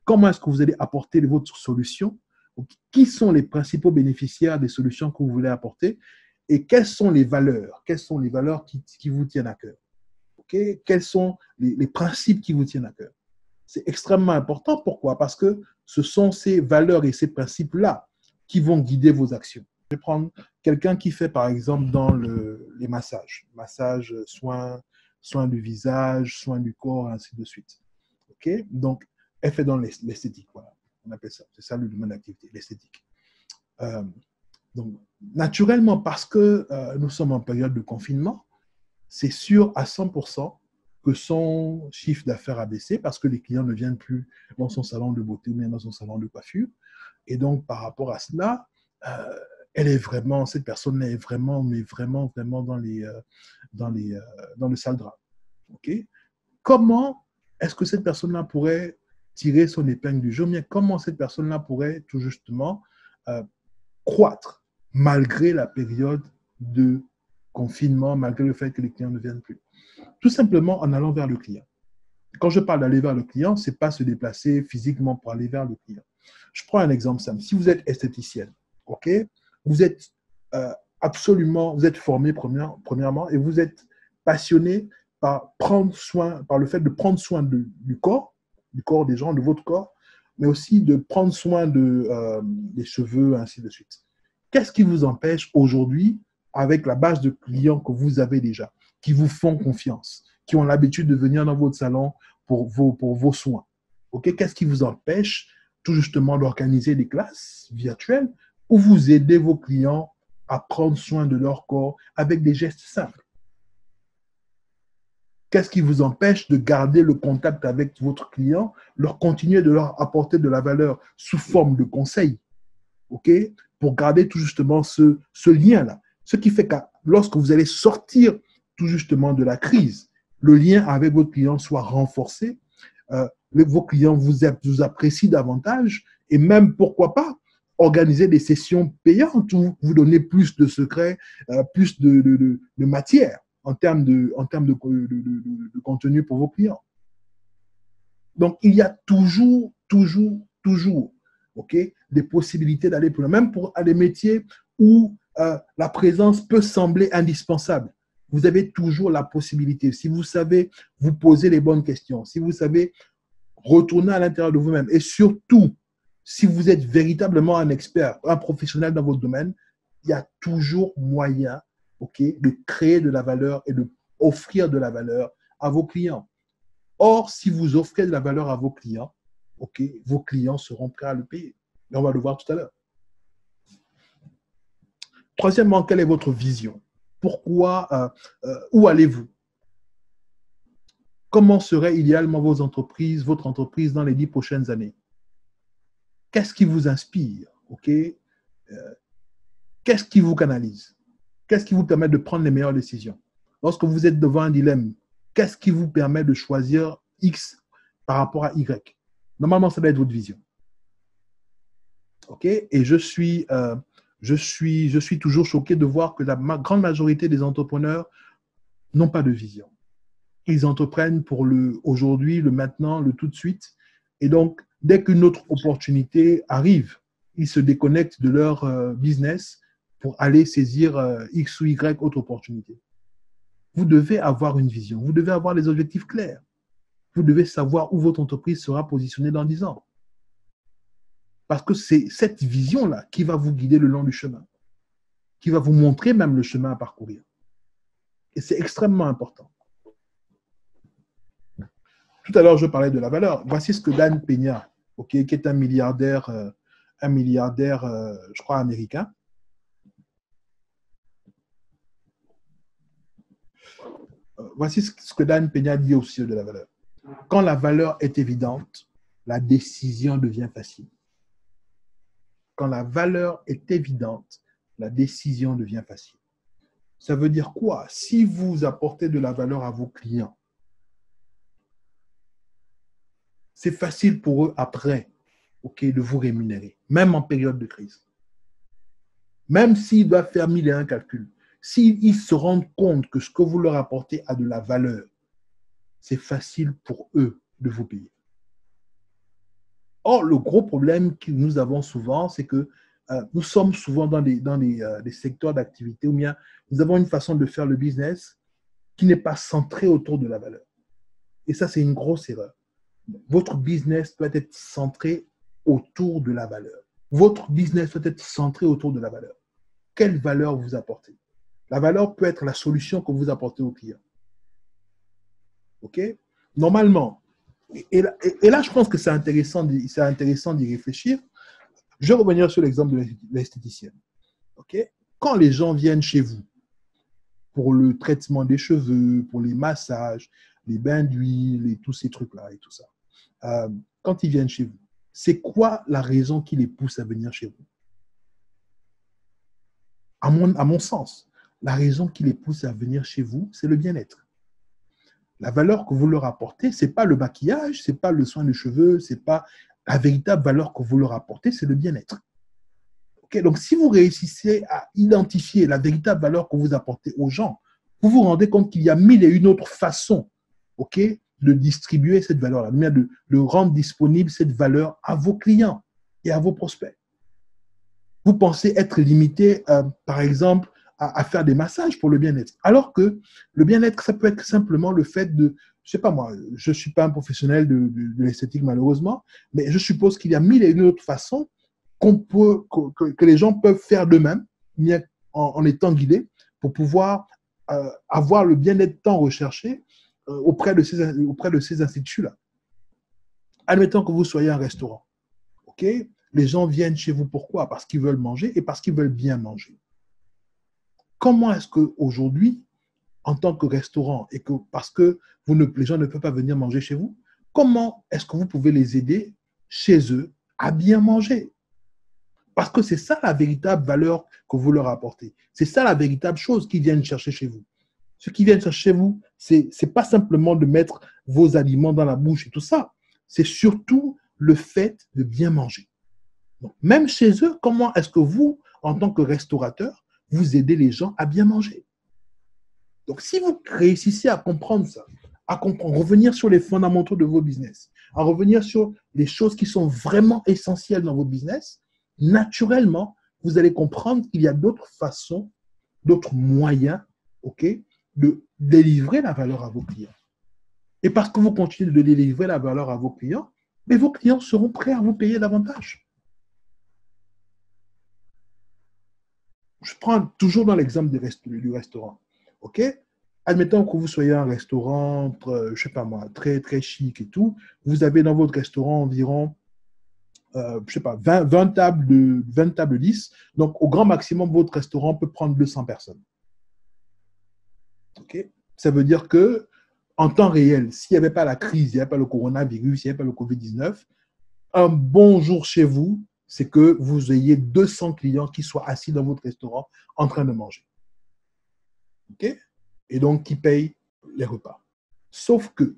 Comment est-ce que vous allez apporter votre solution? Qui sont les principaux bénéficiaires des solutions que vous voulez apporter? Et quelles sont les valeurs? Quelles sont les valeurs qui vous tiennent à cœur? Okay? Quels sont les principes qui vous tiennent à cœur? C'est extrêmement important. Pourquoi? Parce que ce sont ces valeurs et ces principes-là qui vont guider vos actions. Je vais prendre quelqu'un qui fait, par exemple, dans les massages. Massage, soins du visage, soins du corps, ainsi de suite. Okay? Donc, elle fait dans l'esthétique. Voilà. On appelle ça. C'est ça le domaine d'activité, l'esthétique. Donc, naturellement, parce que nous sommes en période de confinement, c'est sûr à 100% que son chiffre d'affaires a baissé parce que les clients ne viennent plus dans son salon de beauté ou bien dans son salon de coiffure. Et donc, par rapport à cela, cette personne est vraiment dans le sale drap. Okay? Comment est-ce que cette personne-là pourrait tirer son épingle du jeu? Mais comment cette personne-là pourrait tout justement croître malgré la période de confinement, malgré le fait que les clients ne viennent plus? Tout simplement en allant vers le client. Quand je parle d'aller vers le client, ce n'est pas se déplacer physiquement pour aller vers le client. Je prends un exemple simple. Si vous êtes esthéticienne, okay, vous êtes vous êtes formé premièrement et vous êtes passionné par le fait de prendre soin du corps des gens, de votre corps, mais aussi de prendre soin des cheveux, ainsi de suite. Qu'est-ce qui vous empêche aujourd'hui, avec la base de clients que vous avez déjà, qui vous font confiance, qui ont l'habitude de venir dans votre salon pour vos soins? Okay? Qu'est-ce qui vous empêche tout justement d'organiser des classes virtuelles où vous aidez vos clients à prendre soin de leur corps avec des gestes simples? Qu'est-ce qui vous empêche de garder le contact avec votre client, continuer de leur apporter de la valeur sous forme de conseils, okay, pour garder tout justement ce lien-là? Ce qui fait que lorsque vous allez sortir tout justement de la crise, le lien avec votre client soit renforcé, vos clients vous apprécient davantage Et même, pourquoi pas, organiser des sessions payantes où vous donnez plus de secrets, plus de matière en termes de contenu pour vos clients. Donc, il y a toujours, OK, des possibilités d'aller plus loin, même pour des métiers où la présence peut sembler indispensable. Vous avez toujours la possibilité, si vous savez vous poser les bonnes questions, si vous savez retourner à l'intérieur de vous-même et surtout, si vous êtes véritablement un expert, un professionnel dans votre domaine, il y a toujours moyen, OK, de créer de la valeur et d'offrir de la valeur à vos clients. Or, si vous offrez de la valeur à vos clients, OK, vos clients seront prêts à le payer. Et on va le voir tout à l'heure. Troisièmement, quelle est votre vision? Pourquoi, où allez-vous? Comment serait idéalement votre entreprise dans les 10 prochaines années? Qu'est-ce qui vous inspire? OK? Qu'est-ce qui vous canalise? Qu'est-ce qui vous permet de prendre les meilleures décisions? Lorsque vous êtes devant un dilemme, qu'est-ce qui vous permet de choisir X par rapport à Y? Normalement, ça doit être votre vision. OK? Et je suis toujours choqué de voir que la grande majorité des entrepreneurs n'ont pas de vision. Ils entreprennent pour le aujourd'hui, le maintenant, le tout de suite. Et donc, dès qu'une autre opportunité arrive, ils se déconnectent de leur business pour aller saisir X ou Y autre opportunité. Vous devez avoir une vision. Vous devez avoir des objectifs clairs. Vous devez savoir où votre entreprise sera positionnée dans 10 ans. Parce que c'est cette vision-là qui va vous guider le long du chemin, qui va vous montrer même le chemin à parcourir. Et c'est extrêmement important. Tout à l'heure, je parlais de la valeur. Voici ce que Dan Peña, okay, qui est un milliardaire, je crois, américain. Voici ce que Dan Peña dit au sujet de la valeur. Quand la valeur est évidente, la décision devient facile. Quand la valeur est évidente, la décision devient facile. Ça veut dire quoi? Si vous apportez de la valeur à vos clients, c'est facile pour eux après, OK, de vous rémunérer, même en période de crise. Même s'ils doivent faire 1001 calculs, s'ils se rendent compte que ce que vous leur apportez a de la valeur, c'est facile pour eux de vous payer. Or, le gros problème que nous avons souvent, c'est que nous sommes souvent dans des secteurs d'activité où bien nous avons une façon de faire le business qui n'est pas centrée autour de la valeur. Et ça, c'est une grosse erreur. Votre business doit être centré autour de la valeur. Votre business doit être centré autour de la valeur. Quelle valeur vous apportez? La valeur peut être la solution que vous apportez au client. OK? Normalement, et là, je pense que c'est intéressant d'y réfléchir. Je vais revenir sur l'exemple de l'esthéticienne. OK? Quand les gens viennent chez vous pour le traitement des cheveux, pour les massages, les bains d'huile et tous ces trucs-là et tout ça, quand ils viennent chez vous, c'est quoi la raison qui les pousse à venir chez vous? À mon sens, la raison qui les pousse à venir chez vous, c'est le bien-être. La valeur que vous leur apportez, ce n'est pas le maquillage, ce n'est pas le soin de cheveux, ce n'est pas la véritable valeur que vous leur apportez, c'est le bien-être. Okay? Donc, si vous réussissez à identifier la véritable valeur que vous apportez aux gens, vous vous rendez compte qu'il y a 1001 autres façons, okay, de distribuer cette valeur-là, de rendre disponible cette valeur à vos clients et à vos prospects. Vous pensez être limité, par exemple, à faire des massages pour le bien-être. Alors que le bien-être, ça peut être simplement le fait de, je sais pas moi, je ne suis pas un professionnel de l'esthétique malheureusement, mais je suppose qu'il y a 1001 autres façons que les gens peuvent faire d'eux-mêmes en étant guidés pour pouvoir avoir le bien-être tant recherché auprès de ces instituts-là. Admettons que vous soyez un restaurant. OK? Les gens viennent chez vous pourquoi? Parce qu'ils veulent manger et parce qu'ils veulent bien manger. Comment est-ce qu'aujourd'hui, en tant que restaurant, et que parce que les gens ne peuvent pas venir manger chez vous, comment est-ce que vous pouvez les aider chez eux à bien manger? Parce que c'est ça la véritable valeur que vous leur apportez. C'est ça la véritable chose qu'ils viennent chercher chez vous. Ce qu'ils viennent chercher chez vous, ce n'est pas simplement de mettre vos aliments dans la bouche et tout ça. C'est surtout le fait de bien manger. Donc, même chez eux, comment est-ce que vous, en tant que restaurateur, vous aidez les gens à bien manger? Donc, si vous réussissez à comprendre ça, à comprendre, revenir sur les fondamentaux de vos business, à revenir sur les choses qui sont vraiment essentielles dans votre business, naturellement, vous allez comprendre qu'il y a d'autres façons, d'autres moyens, OK, de délivrer la valeur à vos clients. Et parce que vous continuez de délivrer la valeur à vos clients, mais vos clients seront prêts à vous payer davantage. Je prends toujours dans l'exemple du restaurant. OK? Admettons que vous soyez un restaurant, je ne sais pas moi, très, très chic et tout. Vous avez dans votre restaurant environ, je ne sais pas, 20 tables 10. Donc, au grand maximum, votre restaurant peut prendre 200 personnes. OK? Ça veut dire que en temps réel, s'il n'y avait pas la crise, il n'y avait pas le coronavirus, il n'y avait pas le COVID-19, un bon jour chez vous, c'est que vous ayez 200 clients qui soient assis dans votre restaurant en train de manger. OK? Et donc, qui payent les repas. Sauf que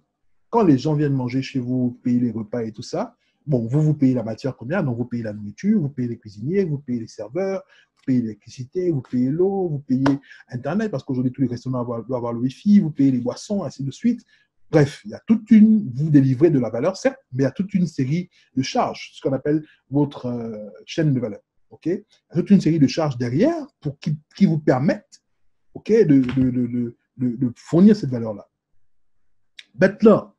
quand les gens viennent manger chez vous, vous payez les repas et tout ça, bon, vous payez la matière première, donc vous payez la nourriture, vous payez les cuisiniers, vous payez les serveurs, vous payez l'électricité, vous payez l'eau, vous payez Internet, parce qu'aujourd'hui, tous les restaurants doivent avoir le Wi-Fi, vous payez les boissons, ainsi de suite. Bref, il y a toute une, vous délivrez de la valeur, certes, mais il y a toute une série de charges, ce qu'on appelle votre chaîne de valeur. OK? Il y a toute une série de charges derrière pour qui vous permettent, OK, de fournir cette valeur-là. Maintenant,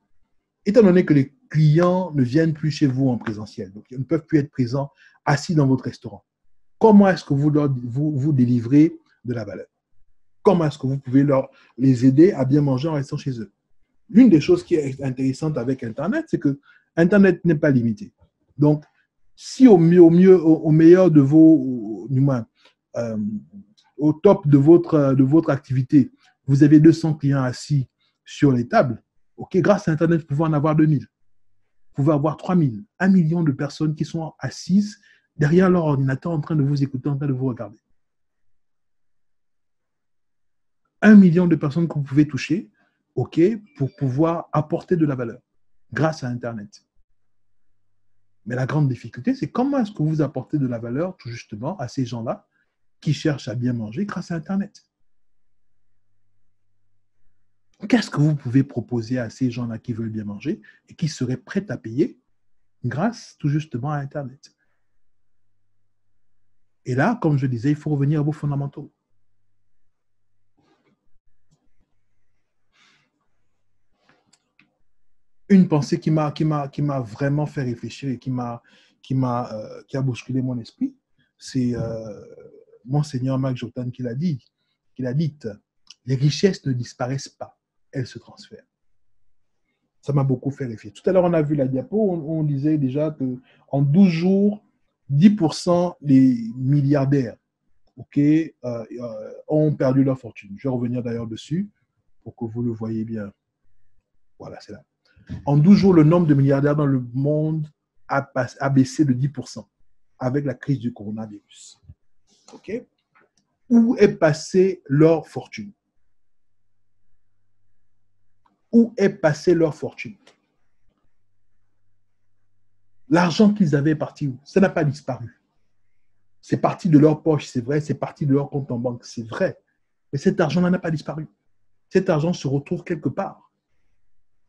étant donné que les clients ne viennent plus chez vous en présentiel, donc ils ne peuvent plus être présents assis dans votre restaurant, comment est-ce que vous délivrez de la valeur? Comment est-ce que vous pouvez les aider à bien manger en restant chez eux? L'une des choses qui est intéressante avec Internet, c'est que Internet n'est pas limité. Donc, si au meilleur de vos, du moins, au top de votre activité, vous avez 200 clients assis sur les tables, OK, grâce à Internet, vous pouvez en avoir 2000. Vous pouvez avoir 3000, 1 million de personnes qui sont assises derrière leur ordinateur en train de vous écouter, en train de vous regarder. 1 million de personnes que vous pouvez toucher, OK, pour pouvoir apporter de la valeur grâce à Internet. Mais la grande difficulté, c'est comment est-ce que vous apportez de la valeur, tout justement, à ces gens-là qui cherchent à bien manger grâce à Internet. Qu'est-ce que vous pouvez proposer à ces gens-là qui veulent bien manger et qui seraient prêts à payer grâce tout justement à Internet? Et là, comme je disais, il faut revenir à vos fondamentaux. Une pensée qui m'a vraiment fait réfléchir et qui a bousculé mon esprit, c'est Monseigneur Marc Jotan qui l'a dit, les richesses ne disparaissent pas, elles se transfèrent. Ça m'a beaucoup fait réfléchir. Tout à l'heure, on a vu la diapo, on disait déjà qu'en 12 jours, 10% des milliardaires ont perdu leur fortune. Je vais revenir d'ailleurs dessus pour que vous le voyez bien. Voilà, c'est là. En 12 jours, le nombre de milliardaires dans le monde a baissé de 10% avec la crise du coronavirus. OK? Où est passée leur fortune? Où est passée leur fortune? L'argent qu'ils avaient est parti où? Ça n'a pas disparu. C'est parti de leur poche, c'est vrai, c'est parti de leur compte en banque, c'est vrai. Mais cet argent n'a pas disparu. Cet argent se retrouve quelque part.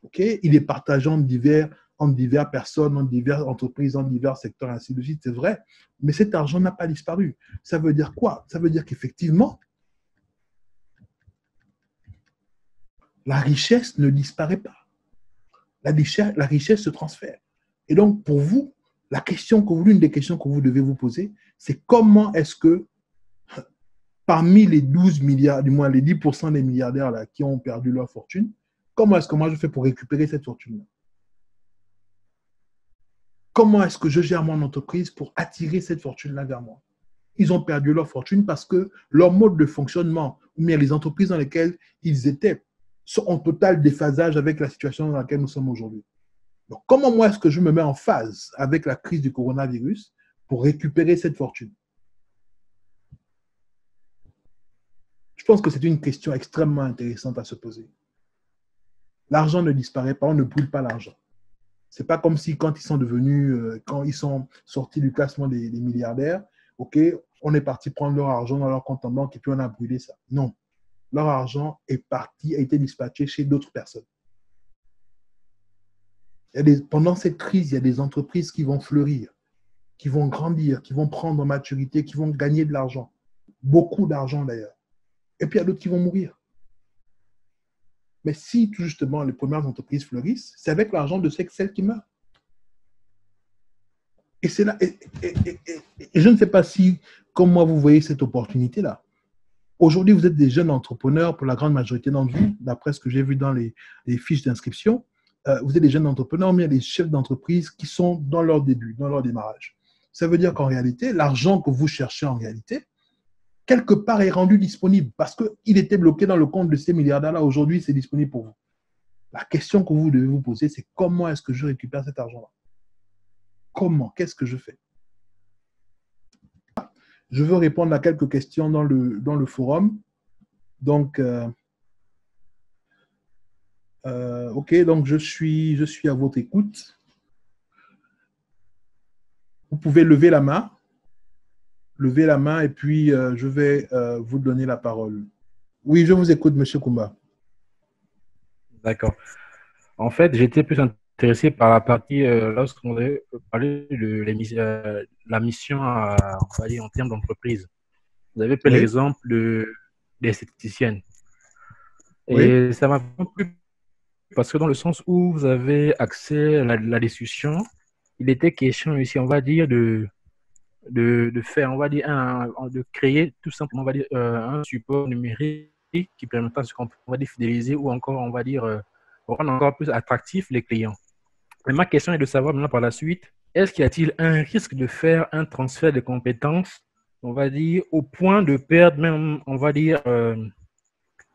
Okay? Il est partagé en diverses personnes, en diverses entreprises, en divers secteurs, ainsi de suite, c'est vrai. Mais cet argent n'a pas disparu. Ça veut dire quoi? Ça veut dire qu'effectivement, la richesse ne disparaît pas. La richesse se transfère. Et donc, pour vous, l'une des questions que vous devez vous poser, c'est comment est-ce que, parmi les 12 milliards, du moins les 10% des milliardaires là, qui ont perdu leur fortune, comment est-ce que moi je fais pour récupérer cette fortune-là? Comment est-ce que je gère mon entreprise pour attirer cette fortune-là vers moi? Ils ont perdu leur fortune parce que leur mode de fonctionnement, ou bien les entreprises dans lesquelles ils étaient, sont en total déphasage avec la situation dans laquelle nous sommes aujourd'hui. Donc, comment moi est-ce que je me mets en phase avec la crise du coronavirus pour récupérer cette fortune? Je pense que c'est une question extrêmement intéressante à se poser. L'argent ne disparaît pas, on ne brûle pas l'argent. C'est pas comme si quand ils sont devenus, quand ils sont sortis du classement des milliardaires, OK, on est parti prendre leur argent dans leur compte en banque et puis on a brûlé ça. Non. Leur argent est parti, a été dispatché chez d'autres personnes. Pendant cette crise, il y a des entreprises qui vont fleurir, qui vont grandir, qui vont prendre en maturité, qui vont gagner de l'argent. Beaucoup d'argent d'ailleurs. Et puis il y a d'autres qui vont mourir. Mais si tout justement les premières entreprises fleurissent, c'est avec l'argent de celles qui meurent. Et c'est là. Et je ne sais pas si, comme moi, vous voyez cette opportunité-là. Aujourd'hui, vous êtes des jeunes entrepreneurs, pour la grande majorité d'entre vous, d'après ce que j'ai vu dans les fiches d'inscription. Vous êtes des jeunes entrepreneurs, mais il y a des chefs d'entreprise qui sont dans leur début, dans leur démarrage. Ça veut dire qu'en réalité, l'argent que vous cherchez en réalité, quelque part est rendu disponible parce qu'il était bloqué dans le compte de ces milliardaires-là. Aujourd'hui, c'est disponible pour vous. La question que vous devez vous poser, c'est comment est-ce que je récupère cet argent-là? Comment? Qu'est-ce que je fais? Je veux répondre à quelques questions dans le forum. Donc, OK, donc je suis à votre écoute. Vous pouvez lever la main. Levez la main et puis je vais vous donner la parole. Oui, je vous écoute, Monsieur Koumba. D'accord. En fait, j'étais plus intéressé par la partie lorsqu'on avait parlé de la mission on va dire, en termes d'entreprise. Vous avez pris Oui, l'exemple des esthéticiennes. oui, Et ça m'a vraiment plu parce que dans le sens où vous avez accès à la discussion, il était question ici, on va dire, de faire, on va dire, de créer tout simplement, on va dire, un support numérique qui permettra, on va dire, fidéliser ou encore, on va dire, rendre encore plus attractif les clients. Et ma question est de savoir maintenant par la suite, est-ce qu'il y a-t-il un risque de faire un transfert de compétences, on va dire, au point de perdre même, on va dire,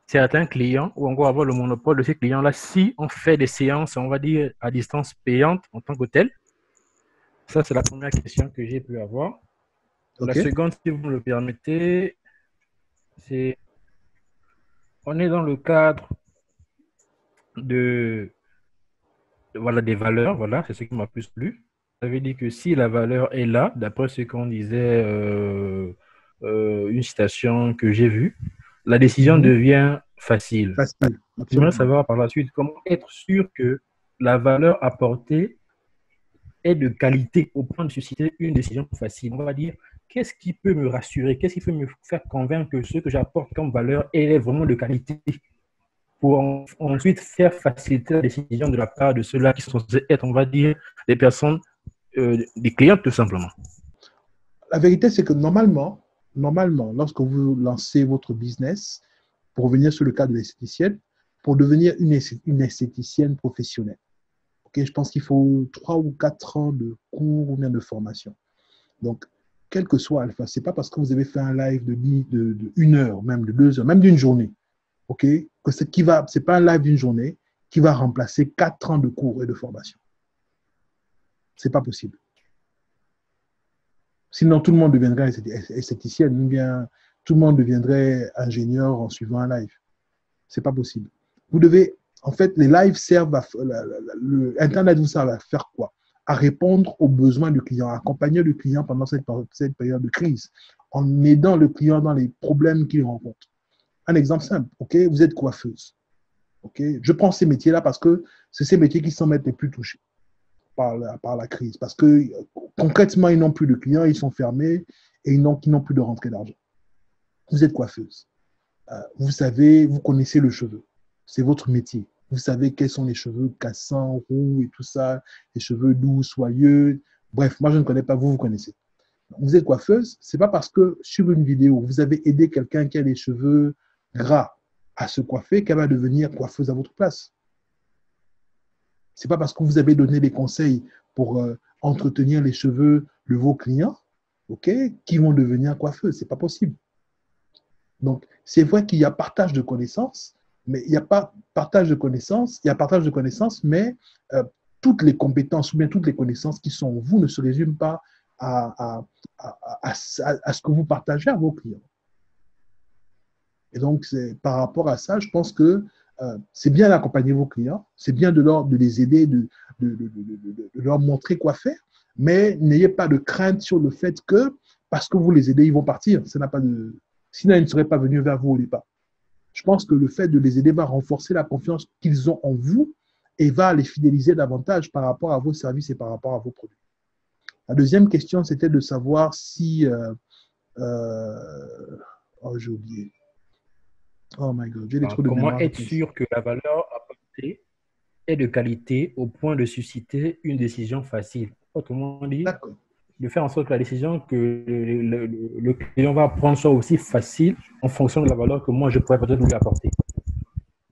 certains clients ou encore avoir le monopole de ces clients-là si on fait des séances, on va dire, à distance payante en tant que tel? Ça, c'est la première question que j'ai pu avoir. La OK. seconde, si vous me le permettez, c'est on est dans le cadre de, voilà, des valeurs, voilà, c'est ce qui m'a plus plu. Ça veut dire que si la valeur est là, d'après ce qu'on disait, une citation que j'ai vue, la décision Mhm. devient facile. Facile, J'aimerais absolument. savoir par la suite comment être sûr que la valeur apportée est de qualité au point de susciter une décision facile. On va dire, qu'est-ce qui peut me rassurer, qu'est-ce qui peut me faire convaincre que ce que j'apporte comme valeur est vraiment de qualité pour ensuite faire faciliter la décision de la part de ceux-là qui sont censés être, on va dire, des personnes, des clients tout simplement. La vérité, c'est que normalement, lorsque vous lancez votre business, pour revenir sur le cas de l'esthéticienne, pour devenir une esthéticienne professionnelle, okay, je pense qu'il faut 3 ou 4 ans de cours ou bien de formation. Donc, quel que soit Alpha, ce n'est pas parce que vous avez fait un live de 1 heure, même de 2 heures, même d'une journée, ok, que c'est pas un live d'une journée qui va remplacer 4 ans de cours et de formation. Ce n'est pas possible. Sinon, tout le monde deviendrait esthéticienne ou bien tout le monde deviendrait ingénieur en suivant un live. Ce n'est pas possible. Vous devez, en fait, les lives servent Internet vous sert à faire quoi? À répondre aux besoins du client, à accompagner le client pendant cette période de crise, en aidant le client dans les problèmes qu'il rencontre. Un exemple simple, ok, vous êtes coiffeuse. Ok, je prends ces métiers-là parce que c'est ces métiers qui sont les plus touchés par la crise. Parce que concrètement, ils n'ont plus de clients, ils sont fermés et ils n'ont plus de rentrée d'argent. Vous êtes coiffeuse. Vous savez, vous connaissez le cheveu. C'est votre métier. Vous savez quels sont les cheveux cassants, roux et tout ça, les cheveux doux, soyeux. Bref, moi, je ne connais pas, vous connaissez. Vous êtes coiffeuse, ce n'est pas parce que sur une vidéo, vous avez aidé quelqu'un qui a les cheveux gras à se coiffer qu'elle va devenir coiffeuse à votre place. Ce n'est pas parce que vous avez donné des conseils pour entretenir les cheveux de vos clients, ok, qui vont devenir coiffeuses. Ce n'est pas possible. Donc, c'est vrai qu'il y a partage de connaissances, mais il n'y a pas partage de connaissances, il y a partage de connaissances, mais toutes les compétences ou bien toutes les connaissances qui sont en vous ne se résument pas à, à ce que vous partagez à vos clients. Et donc, par rapport à ça, je pense que c'est bien d'accompagner vos clients, c'est bien de les aider, de leur montrer quoi faire, mais n'ayez pas de crainte sur le fait que parce que vous les aidez, ils vont partir. Ça n'a pas de... Sinon, ils ne seraient pas venus vers vous au départ. Je pense que le fait de les aider va renforcer la confiance qu'ils ont en vous et va les fidéliser davantage par rapport à vos services et par rapport à vos produits. La deuxième question, c'était de savoir si... oh, j'ai oublié. Oh my God, j'ai des trous de Comment mémoire. être sûr que la valeur apportée est de qualité au point de susciter une décision facile? Autrement dit, D'accord, de faire en sorte que la décision que le client va prendre soit aussi facile en fonction de la valeur que moi je pourrais peut-être lui apporter.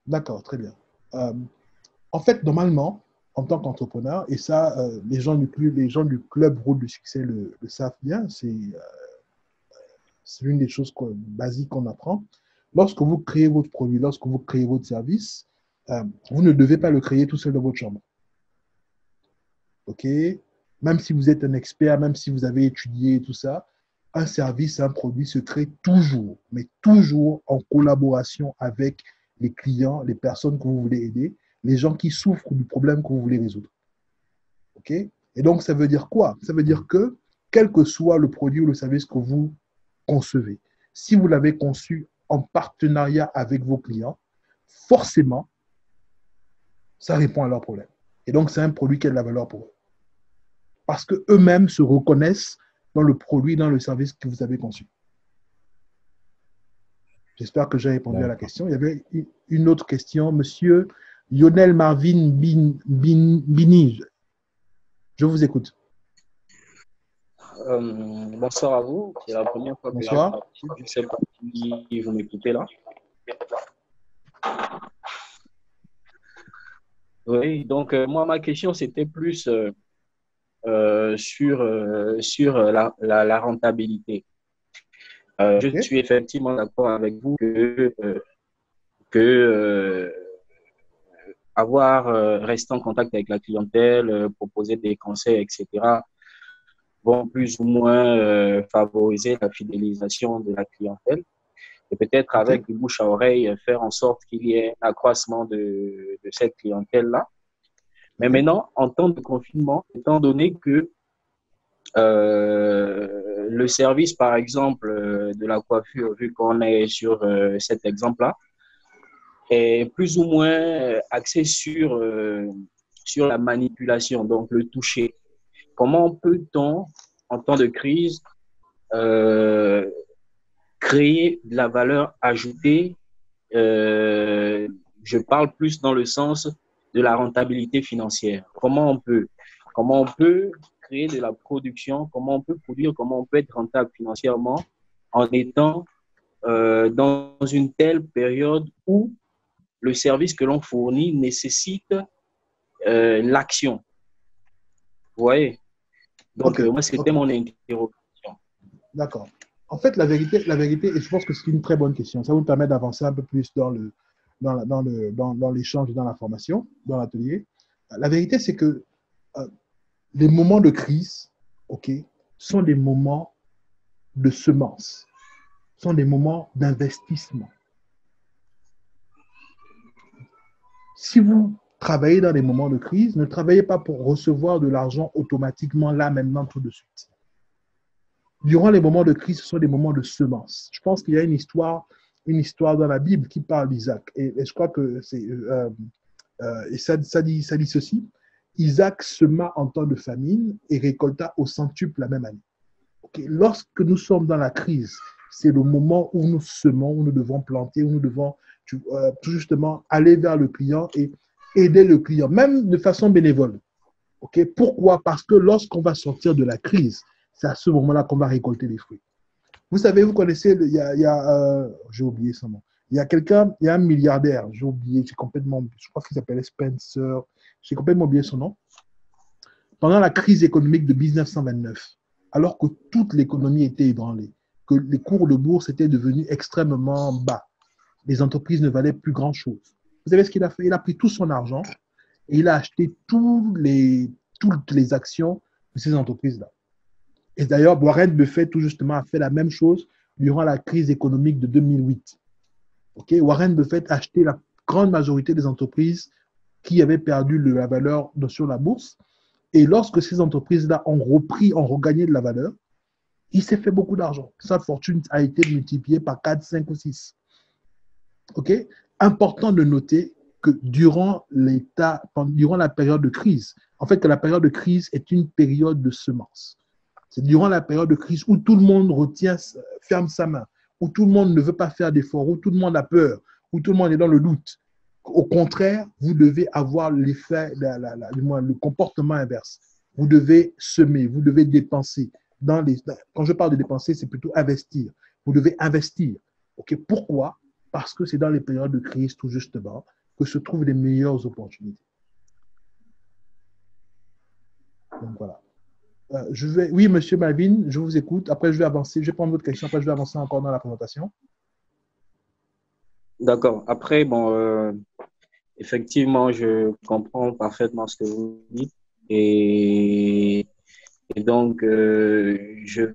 d'accord, très bien. Euh, En fait, normalement, en tant qu'entrepreneur, et ça, les gens du club Route du Succès le savent bien, c'est l'une des choses basiques qu'on apprend. Lorsque vous créez votre produit, lorsque vous créez votre service, vous ne devez pas le créer tout seul dans votre chambre. OK? Même si vous êtes un expert, même si vous avez étudié tout ça, un service, un produit se crée toujours, mais toujours en collaboration avec les clients, les personnes que vous voulez aider, les gens qui souffrent du problème que vous voulez résoudre. OK? Et donc, ça veut dire quoi? Ça veut dire que, quel que soit le produit ou le service que vous concevez, si vous l'avez conçu en partenariat avec vos clients, forcément, ça répond à leurs problèmes. Et donc, c'est un produit qui a de la valeur pour eux. Parce qu'eux-mêmes se reconnaissent dans le produit, dans le service que vous avez conçu. J'espère que j'ai répondu à la question. Il y avait une autre question. Monsieur Lionel Marvin Binige, je vous écoute. Bonsoir à vous. C'est la première fois que je participe. Je ne sais pas si vous m'écoutez là. Oui, donc moi, ma question, c'était plus sur la rentabilité. Okay. Je suis effectivement d'accord avec vous que rester en contact avec la clientèle, proposer des conseils, etc., vont plus ou moins favoriser la fidélisation de la clientèle. Et peut-être avec du bouche à oreille, faire en sorte qu'il y ait un accroissement de cette clientèle-là. Mais maintenant, en temps de confinement, étant donné que le service, par exemple, de la coiffure, vu qu'on est sur cet exemple-là, est plus ou moins axé sur la manipulation, donc le toucher. Comment peut-on, en temps de crise, créer de la valeur ajoutée? Je parle plus dans le sens de la rentabilité financière. Comment on peut créer de la production, comment on peut produire, comment on peut être rentable financièrement en étant dans une telle période où le service que l'on fournit nécessite l'action. Vous voyez? Donc, moi, c'était mon interrogation. D'accord. En fait, la vérité, et je pense que c'est une très bonne question. Ça vous permet d'avancer un peu plus dans l'échange et dans la formation, dans l'atelier. La vérité, c'est que les moments de crise, sont des moments de semence, sont des moments d'investissement. Si vous travaillez dans des moments de crise, ne travaillez pas pour recevoir de l'argent automatiquement, là, maintenant, tout de suite. Durant les moments de crise, ce sont des moments de semence. Je pense qu'il y a une histoire dans la Bible qui parle d'Isaac. Et je crois que c'est... et ça dit ceci. Isaac sema en temps de famine et récolta au centuple la même année. Lorsque nous sommes dans la crise, c'est le moment où nous semons, où nous devons planter, où nous devons tout justement aller vers le client et aider le client, même de façon bénévole. Pourquoi? Parce que lorsqu'on va sortir de la crise, c'est à ce moment-là qu'on va récolter les fruits. Vous savez, vous connaissez, j'ai oublié son nom. Il y a un milliardaire, j'ai oublié, je crois qu'il s'appelait Spencer, j'ai complètement oublié son nom. Pendant la crise économique de 1929, alors que toute l'économie était ébranlée, que les cours de bourse étaient devenus extrêmement bas, les entreprises ne valaient plus grand-chose. Vous savez ce qu'il a fait? Il a pris tout son argent et il a acheté toutes les actions de ces entreprises-là. Et d'ailleurs, Warren Buffett, tout justement, a fait la même chose durant la crise économique de 2008. Warren Buffett a acheté la grande majorité des entreprises qui avaient perdu de la valeur sur la bourse. Et lorsque ces entreprises-là ont repris, ont regagné de la valeur, il s'est fait beaucoup d'argent. Sa fortune a été multipliée par 4, 5 ou 6. OK? Important de noter que durant la période de crise, en fait, que la période de crise est une période de semence. C'est durant la période de crise où tout le monde ferme sa main, où tout le monde ne veut pas faire d'efforts, où tout le monde a peur, où tout le monde est dans le doute. Au contraire, vous devez avoir l'effet, le comportement inverse. Vous devez semer, vous devez dépenser. Quand je parle de dépenser, c'est plutôt investir. Vous devez investir. Okay? Pourquoi? Parce que c'est dans les périodes de crise, tout justement, que se trouvent les meilleures opportunités. Donc voilà. Oui, monsieur Malvin, je vous écoute. Après, je vais avancer. Je vais prendre votre question. Après, je vais avancer encore dans la présentation. D'accord. Après, bon, effectivement, je comprends parfaitement ce que vous dites. Et donc, je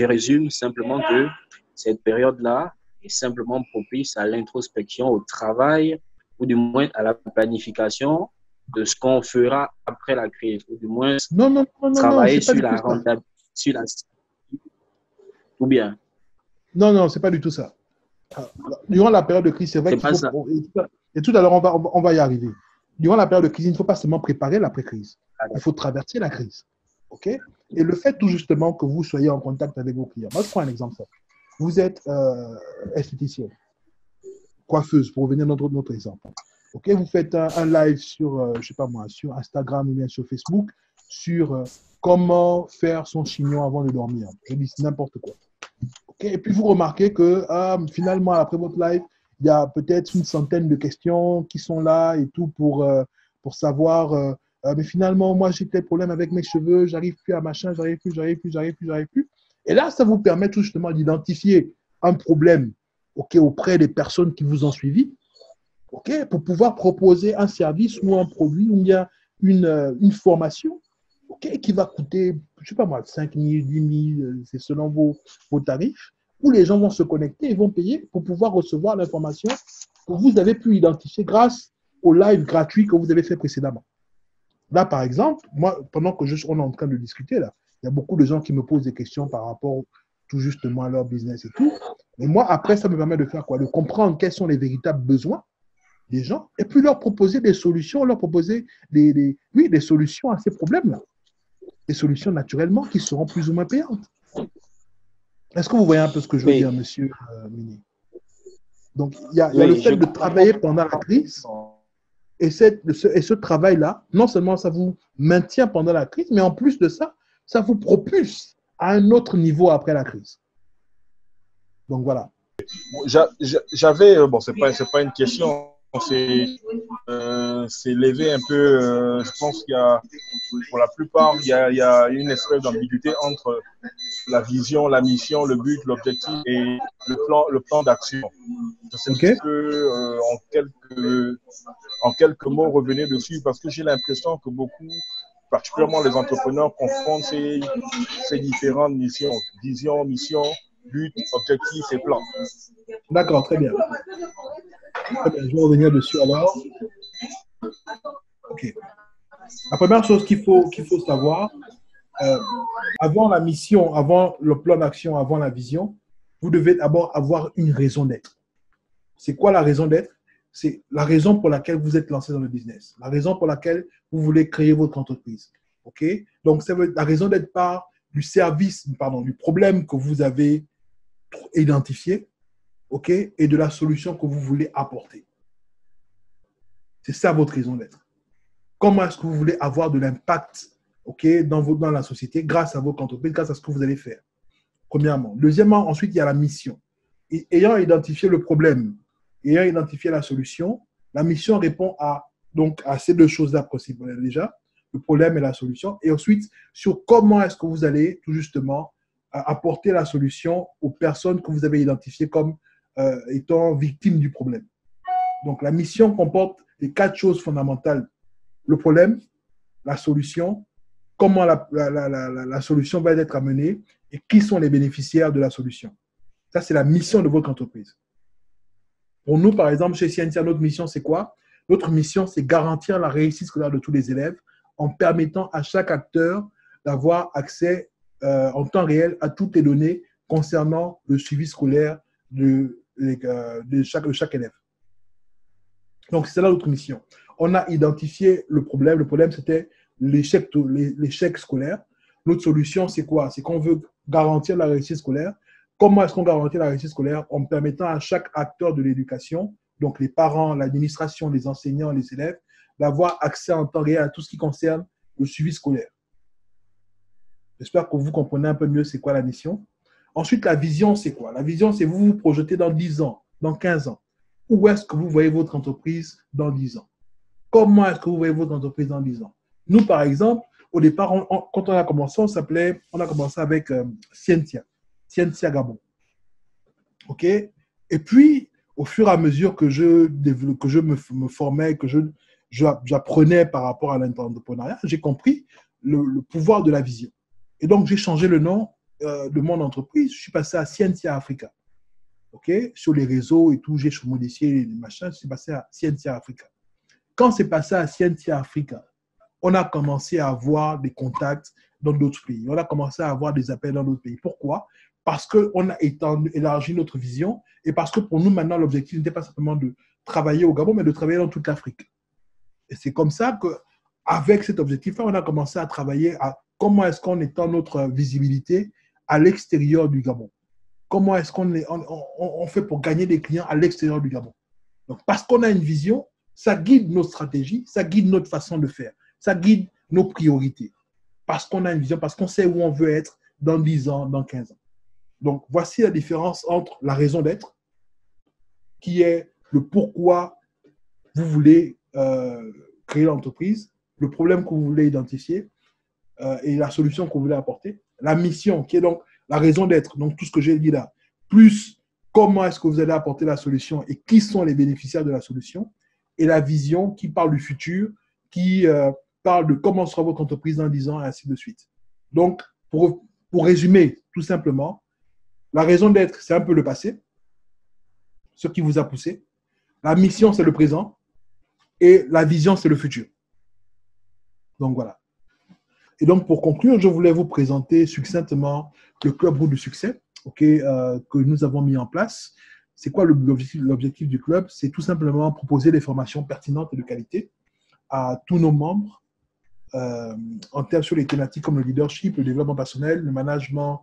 résume simplement que cette période-là est simplement propice à l'introspection, au travail, ou du moins à la planification de ce qu'on fera après la crise, ou du moins travailler sur la rentabilité, ou bien. Non, c'est pas du tout ça. Durant la période de crise, c'est vrai qu'il faut... Et tout à l'heure, on va y arriver. Durant la période de crise, il ne faut pas seulement préparer l'après-crise. Il faut traverser la crise. OK? Et le fait tout justement que vous soyez en contact avec vos clients. Moi, je prends un exemple simple. Vous êtes esthéticienne, coiffeuse, pour revenir à notre exemple. OK? Vous faites un live sur, je sais pas moi, sur Instagram ou bien sur Facebook, sur comment faire son chignon avant de dormir. Je dis n'importe quoi. Okay? Et puis, vous remarquez que finalement, après votre live, il y a peut-être une centaine de questions qui sont là et tout pour savoir, mais finalement, moi, j'ai tel problème avec mes cheveux, j'arrive plus à machin, j'arrive plus. Et là, ça vous permet tout justement d'identifier un problème auprès des personnes qui vous ont suivi, pour pouvoir proposer un service ou un produit ou bien une formation qui va coûter, je ne sais pas moi, 5 000, 10 000, c'est selon vos tarifs, où les gens vont se connecter et vont payer pour pouvoir recevoir l'information que vous avez pu identifier grâce au live gratuit que vous avez fait précédemment. Là, par exemple, moi, pendant que on est en train de discuter, là, il y a beaucoup de gens qui me posent des questions par rapport tout justement à leur business et tout. Et moi, après, ça me permet de faire quoi? De comprendre quels sont les véritables besoins des gens et puis leur proposer des solutions, leur proposer des solutions à ces problèmes-là. Des solutions naturellement qui seront plus ou moins payantes. Est-ce que vous voyez un peu ce que je veux dire, monsieur Mini? Donc, il y a le fait de travailler pendant la crise et ce travail-là, non seulement ça vous maintient pendant la crise, mais en plus de ça, ça vous propulse à un autre niveau après la crise. Donc, voilà. J'avais, bon, c'est pas une question, c'est lever un peu, je pense qu'il y a, pour la plupart, il y a une espèce d'ambiguïté entre la vision, la mission, le but, l'objectif et le plan d'action. C'est un petit peu, en quelques mots, revenir dessus, parce que j'ai l'impression que beaucoup, particulièrement les entrepreneurs, confondent ces différentes missions, vision, mission, but, objectif et plan. D'accord, très bien. Très bien. Je vais revenir dessus alors. OK. La première chose qu'il faut savoir, avant la mission, avant le plan d'action, avant la vision, vous devez d'abord avoir une raison d'être. C'est quoi la raison d'être? C'est la raison pour laquelle vous êtes lancé dans le business, la raison pour laquelle vous voulez créer votre entreprise. OK? Donc, ça veut être la raison d'être part du du problème que vous avez identifié, OK? Et de la solution que vous voulez apporter. C'est ça votre raison d'être. Comment est-ce que vous voulez avoir de l'impact, OK, dans la société grâce à votre entreprise, grâce à ce que vous allez faire? Premièrement. Deuxièmement, ensuite, il y a la mission. Et ayant identifié le problème, ayant identifié la solution, la mission répond à ces deux choses-là possibles déjà, le problème et la solution. Et ensuite, sur comment est-ce que vous allez tout justement apporter la solution aux personnes que vous avez identifiées comme étant victimes du problème. Donc, la mission comporte les 4 choses fondamentales. Le problème, la solution, comment la solution va être amenée et qui sont les bénéficiaires de la solution. Ça, c'est la mission de votre entreprise. Pour nous, par exemple, chez Scientia, notre mission, c'est quoi? Notre mission, c'est garantir la réussite scolaire de tous les élèves en permettant à chaque acteur d'avoir accès en temps réel à toutes les données concernant le suivi scolaire de chaque élève. Donc, c'est là notre mission. On a identifié le problème. Le problème, c'était l'échec scolaire. Notre solution, c'est quoi? C'est qu'on veut garantir la réussite scolaire. Comment est-ce qu'on garantit la réussite scolaire? En permettant à chaque acteur de l'éducation, donc les parents, l'administration, les enseignants, les élèves, d'avoir accès en temps réel à tout ce qui concerne le suivi scolaire. J'espère que vous comprenez un peu mieux c'est quoi la mission. Ensuite, la vision, c'est quoi? La vision, c'est vous vous projetez dans 10 ans, dans 15 ans. Où est-ce que vous voyez votre entreprise dans 10 ans? Comment est-ce que vous voyez votre entreprise dans 10 ans? Nous, par exemple, au départ, quand on a commencé, on a commencé avec Scientia Gabon. OK? Et puis, au fur et à mesure que je me formais, que j'apprenais par rapport à l'entrepreneuriat, j'ai compris le pouvoir de la vision. Et donc, j'ai changé le nom de mon entreprise. Je suis passé à Scientia Africa. OK? Sur les réseaux et tout, j'ai modifié les machins. Je suis passé à Scientia Africa. Quand c'est passé à Scientia Africa, on a commencé à avoir des contacts dans d'autres pays. On a commencé à avoir des appels dans d'autres pays. Pourquoi? Parce qu'on a élargi notre vision et parce que pour nous, maintenant, l'objectif n'était pas simplement de travailler au Gabon, mais de travailler dans toute l'Afrique. Et c'est comme ça qu'avec cet objectif-là, on a commencé à travailler à comment est-ce qu'on étend notre visibilité à l'extérieur du Gabon. Comment est-ce qu'on fait pour gagner des clients à l'extérieur du Gabon. Donc, parce qu'on a une vision, ça guide nos stratégies, ça guide notre façon de faire, ça guide nos priorités. Parce qu'on a une vision, parce qu'on sait où on veut être dans 10 ans, dans 15 ans. Donc, voici la différence entre la raison d'être, qui est le pourquoi vous voulez créer l'entreprise, le problème que vous voulez identifier et la solution que vous voulez apporter. La mission, qui est donc la raison d'être, donc tout ce que j'ai dit là, plus comment est-ce que vous allez apporter la solution et qui sont les bénéficiaires de la solution, et la vision qui parle du futur, qui parle de comment sera votre entreprise dans 10 ans, et ainsi de suite. Donc, pour résumer tout simplement, la raison d'être, c'est un peu le passé, ce qui vous a poussé. La mission, c'est le présent. Et la vision, c'est le futur. Donc, voilà. Et donc, pour conclure, je voulais vous présenter succinctement le Club Route du Succès que nous avons mis en place. C'est quoi l'objectif du club? C'est tout simplement proposer des formations pertinentes et de qualité à tous nos membres sur les thématiques comme le leadership, le développement personnel, le management,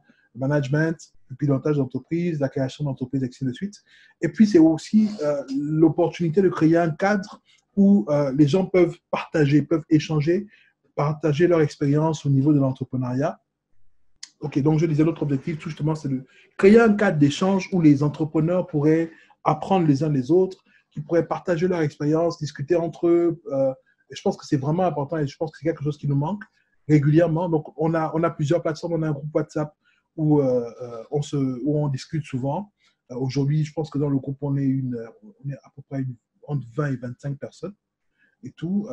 le pilotage d'entreprise, la création d'entreprise, et ainsi de suite. Et puis, c'est aussi l'opportunité de créer un cadre où les gens peuvent partager, peuvent échanger, partager leur expérience au niveau de l'entrepreneuriat. OK, donc je disais, notre objectif, tout justement, c'est de créer un cadre d'échange où les entrepreneurs pourraient apprendre les uns des autres, qui pourraient partager leur expérience, discuter entre eux. Et je pense que c'est vraiment important et je pense que c'est quelque chose qui nous manque régulièrement. Donc, on a plusieurs plateformes. On a un groupe WhatsApp où on discute souvent. Aujourd'hui, je pense que dans le groupe, on est à peu près entre 20 et 25 personnes et tout,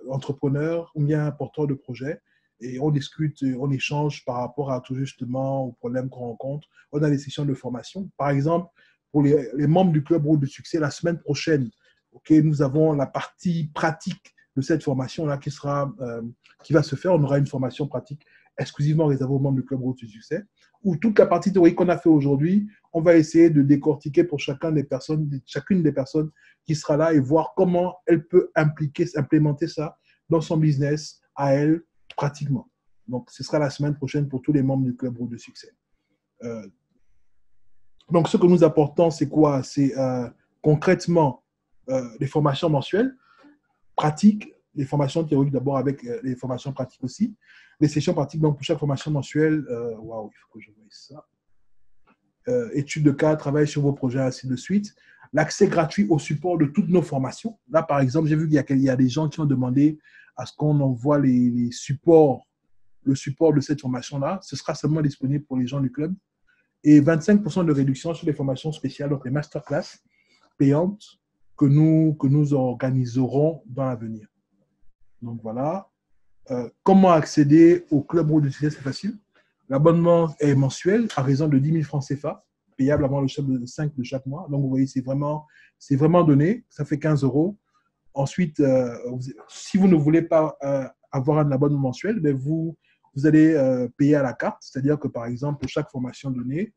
entrepreneurs ou bien porteurs de projets. Et on discute, on échange par rapport à tout justement aux problèmes qu'on rencontre. On a des sessions de formation. Par exemple, pour les membres du Club Route de Succès, la semaine prochaine, nous avons la partie pratique de cette formation-là qui va se faire. On aura une formation pratique exclusivement réservée aux membres du Club Route du Succès, où toute la partie théorique qu'on a fait aujourd'hui, on va essayer de décortiquer pour chacune des personnes qui sera là et voir comment elle peut implémenter ça dans son business à elle pratiquement. Donc, ce sera la semaine prochaine pour tous les membres du Club Route de Succès. Donc, ce que nous apportons, c'est quoi? C'est concrètement des formations mensuelles, pratiques, les formations théoriques d'abord avec les formations pratiques aussi. Les sessions pratiques, donc pour chaque formation mensuelle, waouh, il faut que je voie ça. Études de cas, travail sur vos projets, ainsi de suite. L'accès gratuit au support de toutes nos formations. Là, par exemple, j'ai vu qu'il y a des gens qui ont demandé à ce qu'on envoie les supports, le support de cette formation-là. Ce sera seulement disponible pour les gens du club. Et 25% de réduction sur les formations spéciales, donc les masterclass payantes que nous organiserons dans l'avenir. Donc voilà. Comment accéder au Club Route du Succès? C'est facile. L'abonnement est mensuel à raison de 10 000 francs CFA payable avant le 5 de chaque mois. Donc, vous voyez, c'est vraiment donné. Ça fait 15 €. Ensuite, si vous ne voulez pas avoir un abonnement mensuel, ben vous allez payer à la carte. C'est-à-dire que, par exemple, pour chaque formation donnée,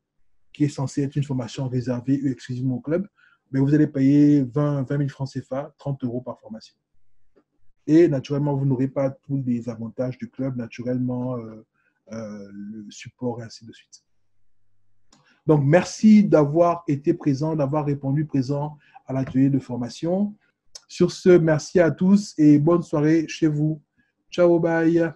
qui est censée être une formation réservée exclusivement au club, ben vous allez payer 20 000 francs CFA, 30 € par formation. Et naturellement, vous n'aurez pas tous les avantages du club, naturellement, le support et ainsi de suite. Donc, merci d'avoir été présent, d'avoir répondu présent à l'atelier de formation. Sur ce, merci à tous et bonne soirée chez vous. Ciao, bye.